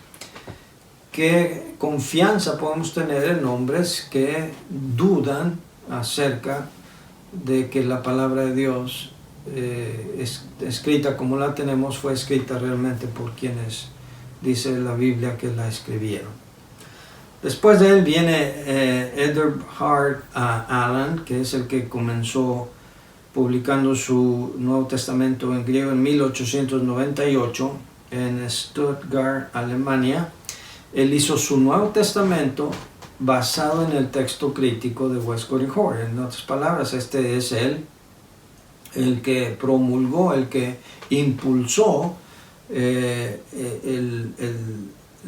¿qué confianza podemos tener en hombres que dudan acerca de que la palabra de Dios escrita como la tenemos fue escrita realmente por quienes dice la Biblia que la escribieron? Después de él viene Eberhard Allen, que es el que comenzó publicando su Nuevo Testamento en griego en 1898 en Stuttgart, Alemania. Él hizo su Nuevo Testamento basado en el texto crítico de Westcott y Hort. En otras palabras, este es él el que promulgó, el que impulsó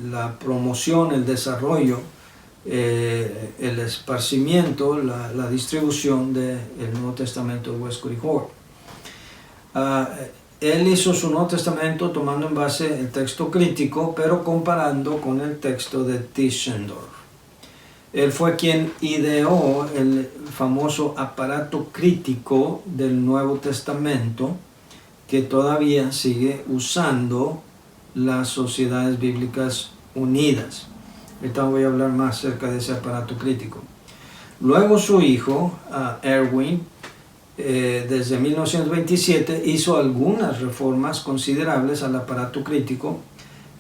la promoción, el desarrollo, el esparcimiento, la distribución del Nuevo Testamento de Westcott y Hort. Él hizo su Nuevo Testamento tomando en base el texto crítico, pero comparando con el texto de Tischendorf. Él fue quien ideó el famoso aparato crítico del Nuevo Testamento que todavía sigue usando las Sociedades Bíblicas Unidas. Ahorita voy a hablar más acerca de ese aparato crítico. Luego su hijo, Erwin, desde 1927 hizo algunas reformas considerables al aparato crítico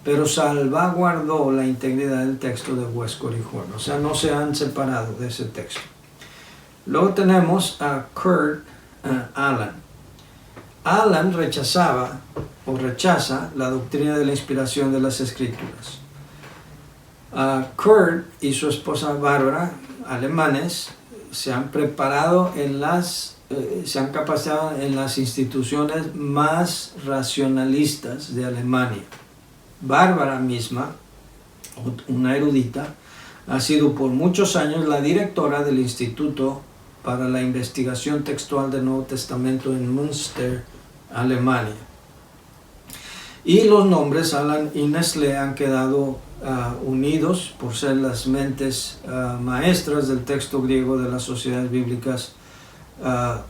pero salvaguardó la integridad del texto de Westcott y Horne. O sea, no se han separado de ese texto. Luego tenemos a Kurt Aland. Aland rechaza la doctrina de la inspiración de las Escrituras. Kurt y su esposa Barbara, alemanes, se han preparado se han capacitado en las instituciones más racionalistas de Alemania. Bárbara misma, una erudita, ha sido por muchos años la directora del Instituto para la Investigación Textual del Nuevo Testamento en Münster, Alemania. Y los nombres Aland y Nestlé han quedado unidos por ser las mentes maestras del texto griego de las sociedades bíblicas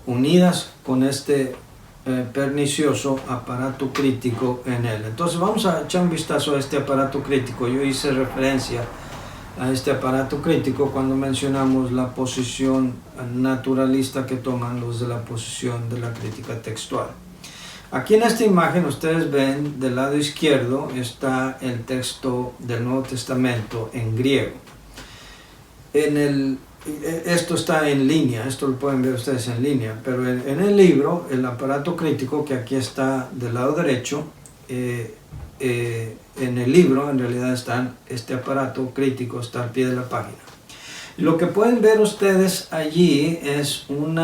unidas con este pernicioso aparato crítico en él. Entonces vamos a echar un vistazo a este aparato crítico. Yo hice referencia a este aparato crítico cuando mencionamos la posición naturalista que toman los de la posición de la crítica textual. Aquí en esta imagen ustedes ven del lado izquierdo está el texto del Nuevo Testamento en griego. Esto está en línea, esto lo pueden ver ustedes en línea, pero en el libro, el aparato crítico que aquí está del lado derecho, en el libro en realidad este aparato crítico está al pie de la página. Y lo que pueden ver ustedes allí es un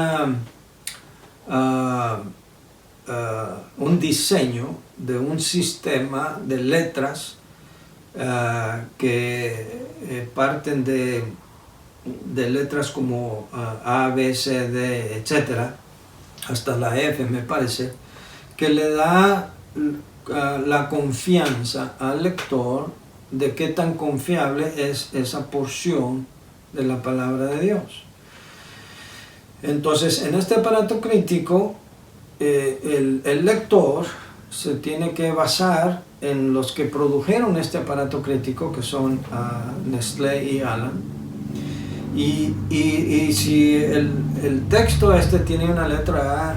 diseño de un sistema de letras que parten de letras como A, B, C, D, etc., hasta la F me parece, que le da la confianza al lector de qué tan confiable es esa porción de la palabra de Dios. Entonces, en este aparato crítico, el lector se tiene que basar en los que produjeron este aparato crítico, que son Nestlé y Aland. Y si el texto tiene una letra A,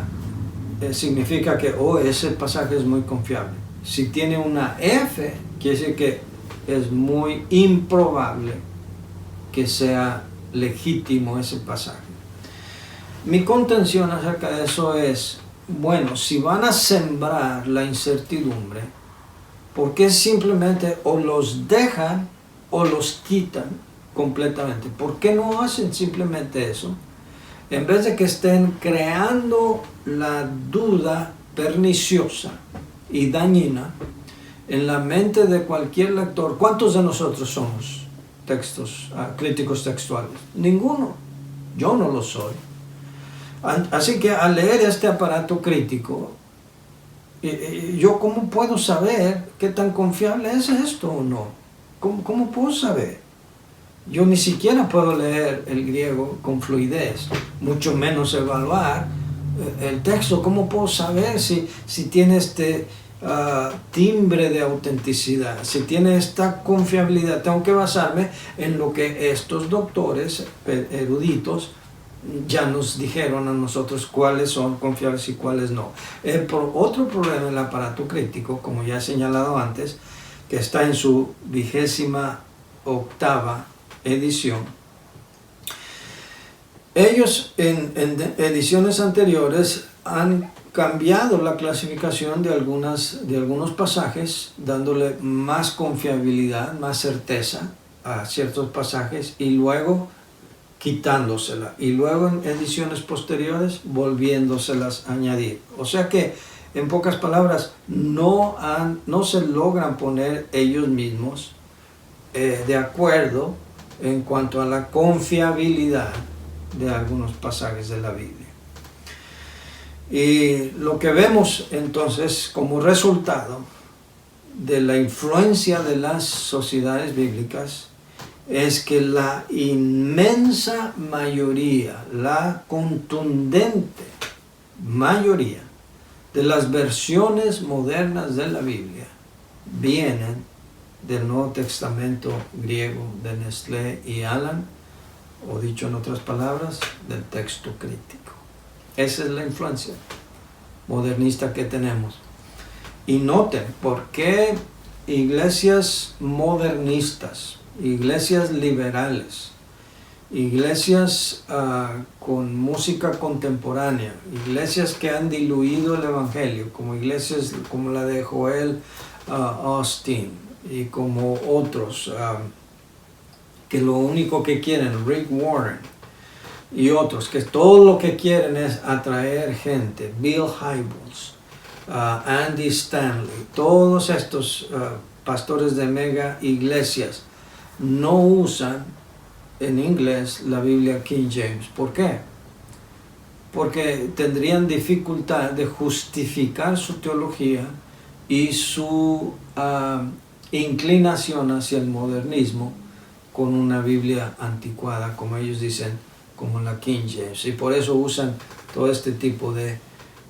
significa que ese pasaje es muy confiable. Si tiene una F, quiere decir que es muy improbable que sea legítimo ese pasaje. Mi contención acerca de eso es, bueno, si van a sembrar la incertidumbre, ¿por qué simplemente o los dejan o los quitan completamente? ¿Por qué no hacen simplemente eso? En vez de que estén creando la duda perniciosa y dañina en la mente de cualquier lector. ¿Cuántos de nosotros somos críticos textuales? Ninguno. Yo no lo soy. Así que al leer este aparato crítico, ¿yo cómo puedo saber qué tan confiable es esto o no? ¿Cómo puedo saber? Yo ni siquiera puedo leer el griego con fluidez, mucho menos evaluar el texto. ¿Cómo puedo saber si tiene este timbre de autenticidad, si tiene esta confiabilidad? Tengo que basarme en lo que estos doctores eruditos ya nos dijeron a nosotros cuáles son confiables y cuáles no. Otro problema en el aparato crítico, como ya he señalado antes, que está en su 28ª edición. Ellos en ediciones anteriores han cambiado la clasificación de algunos pasajes, dándole más confiabilidad, más certeza a ciertos pasajes y luego quitándosela, y luego en ediciones posteriores volviéndoselas a añadir. O sea que, en pocas palabras, no se logran poner ellos mismos de acuerdo en cuanto a la confiabilidad de algunos pasajes de la Biblia. Y lo que vemos entonces como resultado de la influencia de las sociedades bíblicas es que la inmensa mayoría, la contundente mayoría de las versiones modernas de la Biblia vienen del Nuevo Testamento griego de Nestlé y Aland, o dicho en otras palabras, del texto crítico. Esa es la influencia modernista que tenemos. Y noten por qué iglesias modernistas, iglesias liberales, iglesias con música contemporánea, iglesias que han diluido el evangelio, como iglesias como la de Joel Austin y como otros, que lo único que quieren, Rick Warren y otros, que todo lo que quieren es atraer gente, Bill Hybels, Andy Stanley, todos estos pastores de mega iglesias no usan en inglés la Biblia King James. ¿Por qué? Porque tendrían dificultad de justificar su teología y su inclinación hacia el modernismo con una Biblia anticuada, como ellos dicen, como la King James. Y por eso usan todo este tipo de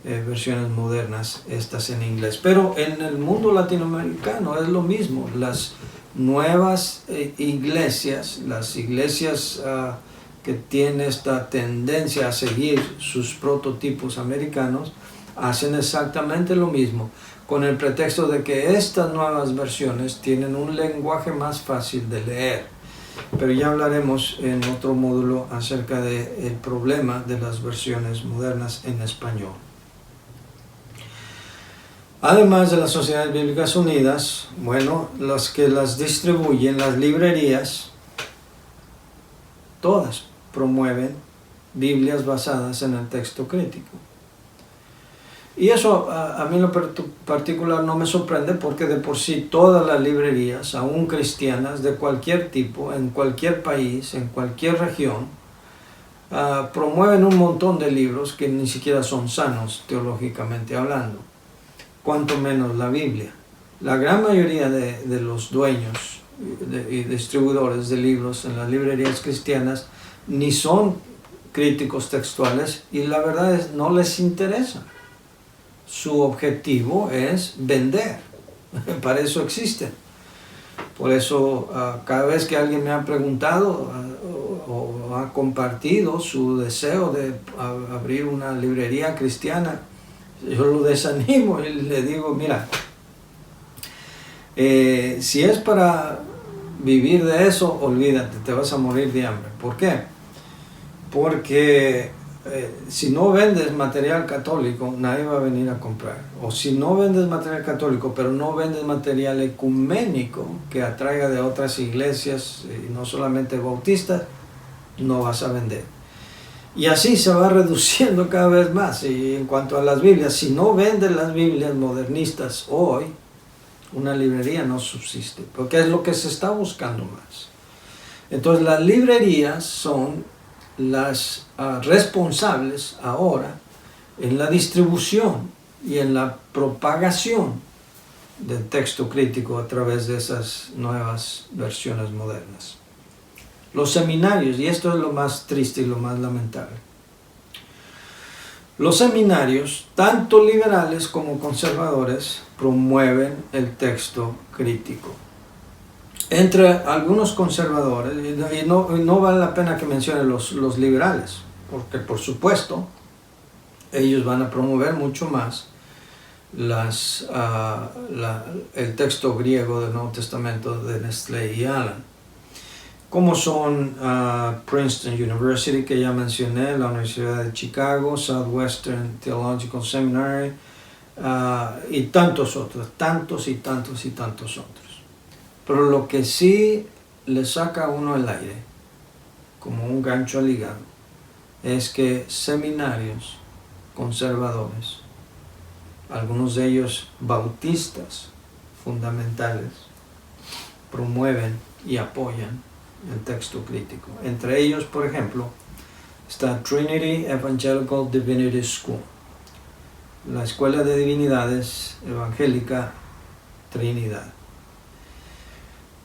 versiones modernas, estas en inglés. Pero en el mundo latinoamericano es lo mismo. Las nuevas iglesias, las iglesias que tienen esta tendencia a seguir sus prototipos americanos, hacen exactamente lo mismo, con el pretexto de que estas nuevas versiones tienen un lenguaje más fácil de leer. Pero ya hablaremos en otro módulo acerca del problema de las versiones modernas en español. Además de las Sociedades Bíblicas Unidas, bueno, los que las distribuyen, las librerías, todas promueven Biblias basadas en el texto crítico. Y eso a mí en lo particular no me sorprende, porque de por sí todas las librerías, aún cristianas, de cualquier tipo, en cualquier país, en cualquier región, promueven un montón de libros que ni siquiera son sanos teológicamente hablando, cuanto menos la Biblia. La gran mayoría de los dueños y distribuidores de libros en las librerías cristianas ni son críticos textuales, y la verdad es no les interesa. Su objetivo es vender. Para eso existen. Por eso cada vez que alguien me ha preguntado o ha compartido su deseo de abrir una librería cristiana, yo lo desanimo y le digo, mira, si es para vivir de eso, olvídate, te vas a morir de hambre. ¿Por qué? Porque si no vendes material católico, nadie va a venir a comprar. O si no vendes material católico, pero no vendes material ecuménico que atraiga de otras iglesias, y no solamente bautistas, no vas a vender. Y así se va reduciendo cada vez más. Y en cuanto a las Biblias, si no vendes las Biblias modernistas hoy, una librería no subsiste, porque es lo que se está buscando más. Entonces las librerías son las responsables ahora en la distribución y en la propagación del texto crítico a través de esas nuevas versiones modernas. Los seminarios, y esto es lo más triste y lo más lamentable, los seminarios, tanto liberales como conservadores, promueven el texto crítico. Entre algunos conservadores, y no vale la pena que mencione los liberales, porque por supuesto ellos van a promover mucho más el texto griego del Nuevo Testamento de Nestlé y Allen, como son Princeton University, que ya mencioné, la Universidad de Chicago, Southwestern Theological Seminary, y tantos otros, tantos otros. Pero lo que sí le saca a uno el aire, como un gancho al hígado, es que seminarios conservadores, algunos de ellos bautistas fundamentales, promueven y apoyan el texto crítico. Entre ellos, por ejemplo, está Trinity Evangelical Divinity School, la Escuela de Divinidades Evangélica Trinidad.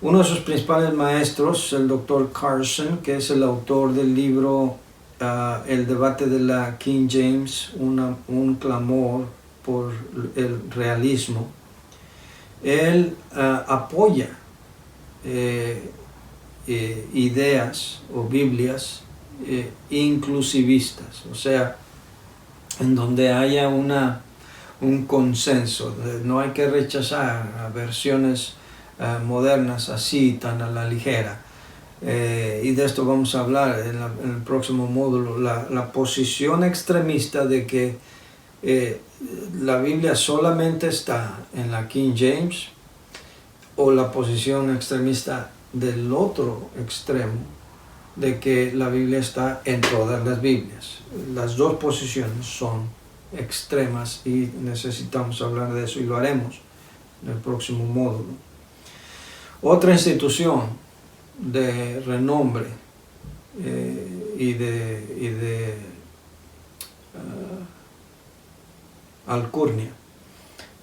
Uno de sus principales maestros, el Dr. Carson, que es el autor del libro El debate de la King James, un clamor por el realismo, él apoya ideas o Biblias inclusivistas, o sea, en donde haya un consenso. No hay que rechazar versiones modernas así tan a la ligera. Y de esto vamos a hablar en el próximo módulo, la posición extremista de que la Biblia solamente está en la King James, o la posición extremista del otro extremo, de que la Biblia está en todas las Biblias. Las dos posiciones son extremas y necesitamos hablar de eso, y lo haremos en el próximo módulo. Otra institución de renombre y de alcurnia,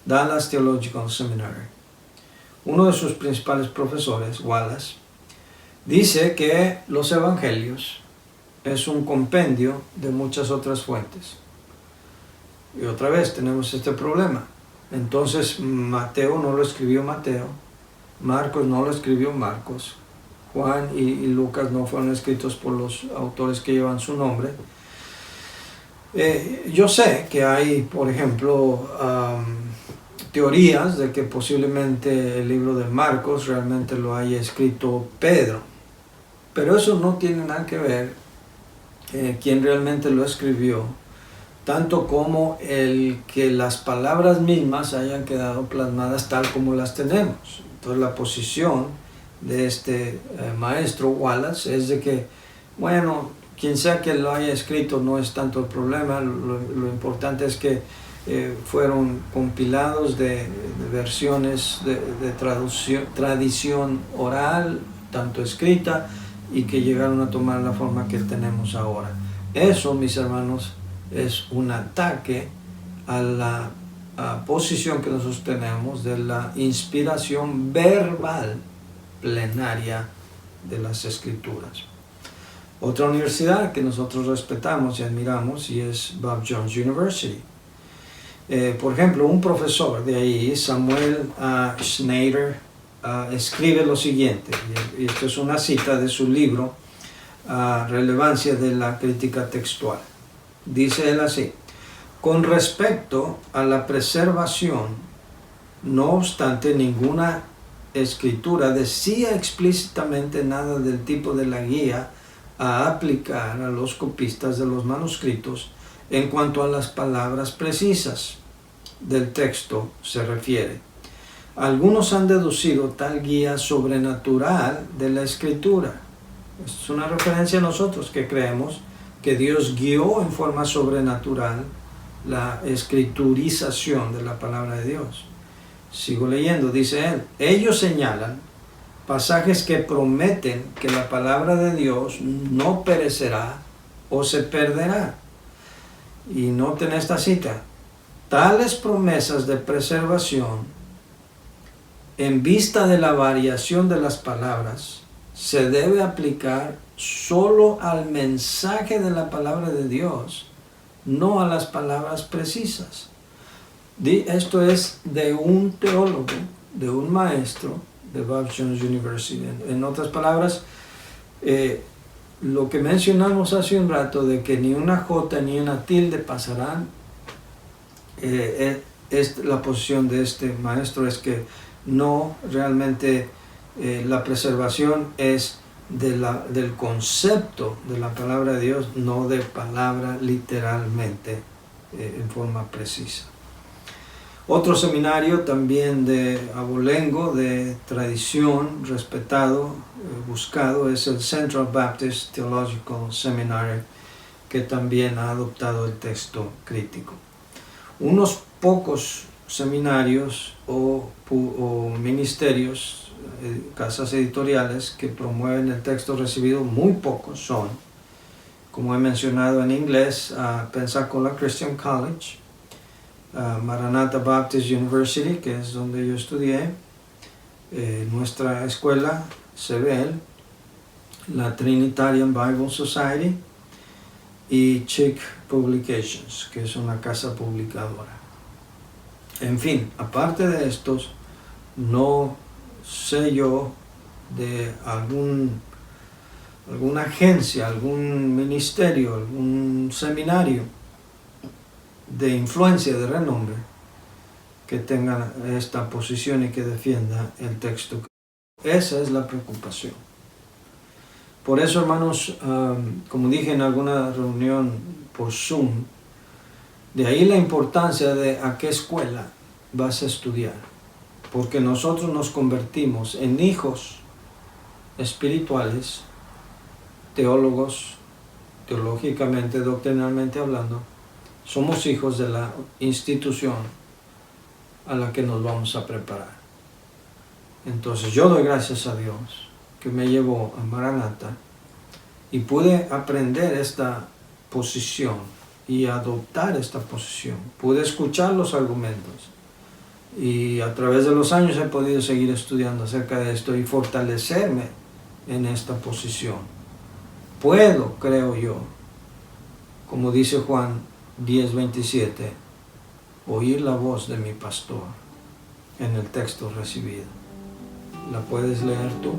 Dallas Theological Seminary. Uno de sus principales profesores, Wallace, dice que los evangelios es un compendio de muchas otras fuentes. Y otra vez tenemos este problema. Entonces Mateo no lo escribió Mateo, Marcos no lo escribió Marcos, Juan y Lucas no fueron escritos por los autores que llevan su nombre. Yo sé que hay, por ejemplo, teorías de que posiblemente el libro de Marcos realmente lo haya escrito Pedro, pero eso no tiene nada que ver quién realmente lo escribió, tanto como el que las palabras mismas hayan quedado plasmadas tal como las tenemos. Entonces la posición de este maestro Wallace es de que, bueno, quien sea que lo haya escrito no es tanto el problema, lo importante es que fueron compilados de versiones de tradición oral, tanto escrita, y que llegaron a tomar la forma que tenemos ahora. Eso, mis hermanos, es un ataque a la posición que nosotros tenemos de la inspiración verbal plenaria de las Escrituras. Otra universidad que nosotros respetamos y admiramos y es Bob Jones University. Por ejemplo, un profesor de ahí, Samuel Schneider, escribe lo siguiente, y esto es una cita de su libro, Relevancia de la Crítica Textual. Dice él así: con respecto a la preservación, no obstante, ninguna escritura decía explícitamente nada del tipo de la guía a aplicar a los copistas de los manuscritos en cuanto a las palabras precisas del texto se refiere. Algunos han deducido tal guía sobrenatural de la Escritura. Esto es una referencia a nosotros que creemos que Dios guió en forma sobrenatural la escriturización de la palabra de Dios. Sigo leyendo, dice él: ellos señalan pasajes que prometen que la palabra de Dios no perecerá o se perderá. Y noten esta cita: tales promesas de preservación, en vista de la variación de las palabras, se debe aplicar solo al mensaje de la palabra de Dios, no a las palabras precisas. Esto es de un teólogo, de un maestro de Bob Jones University. En otras palabras, lo que mencionamos hace un rato de que ni una jota ni una tilde pasarán, la posición de este maestro es que no, realmente la preservación es del concepto de la palabra de Dios, no de palabra literalmente en forma precisa. Otro seminario también de abolengo, de tradición, respetado, buscado, es el Central Baptist Theological Seminary, que también ha adoptado el texto crítico. Unos pocos seminarios o ministerios, casas editoriales que promueven el texto recibido, muy pocos son, como he mencionado en inglés, Pensacola Christian College, Maranatha Baptist University, que es donde yo estudié, nuestra escuela, CBL, la Trinitarian Bible Society y Chick Publications, que es una casa publicadora. En fin, aparte de estos, no sé yo de alguna agencia, algún ministerio, algún seminario de influencia, de renombre, que tenga esta posición y que defienda el texto. Esa es la preocupación. Por eso, hermanos, como dije en alguna reunión por Zoom, de ahí la importancia de a qué escuela vas a estudiar. Porque nosotros nos convertimos en hijos espirituales, teólogos, teológicamente, doctrinalmente hablando, somos hijos de la institución a la que nos vamos a preparar. Entonces yo doy gracias a Dios que me llevó a Maranatha y pude aprender esta posición y adoptar esta posición. Pude escuchar los argumentos y a través de los años he podido seguir estudiando acerca de esto y fortalecerme en esta posición. Puedo, creo yo, como dice Juan 10:27, oír la voz de mi pastor en el texto recibido. ¿La puedes leer tú?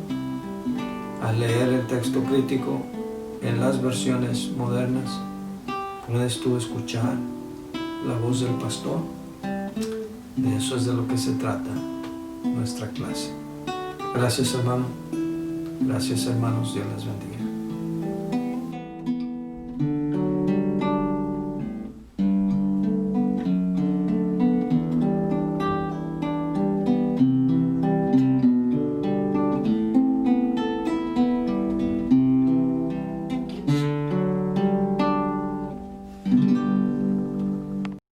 Al leer el texto crítico en las versiones modernas, ¿puedes tú escuchar la voz del pastor? De eso es de lo que se trata nuestra clase. Gracias, hermano. Gracias, hermanos. Dios les bendiga.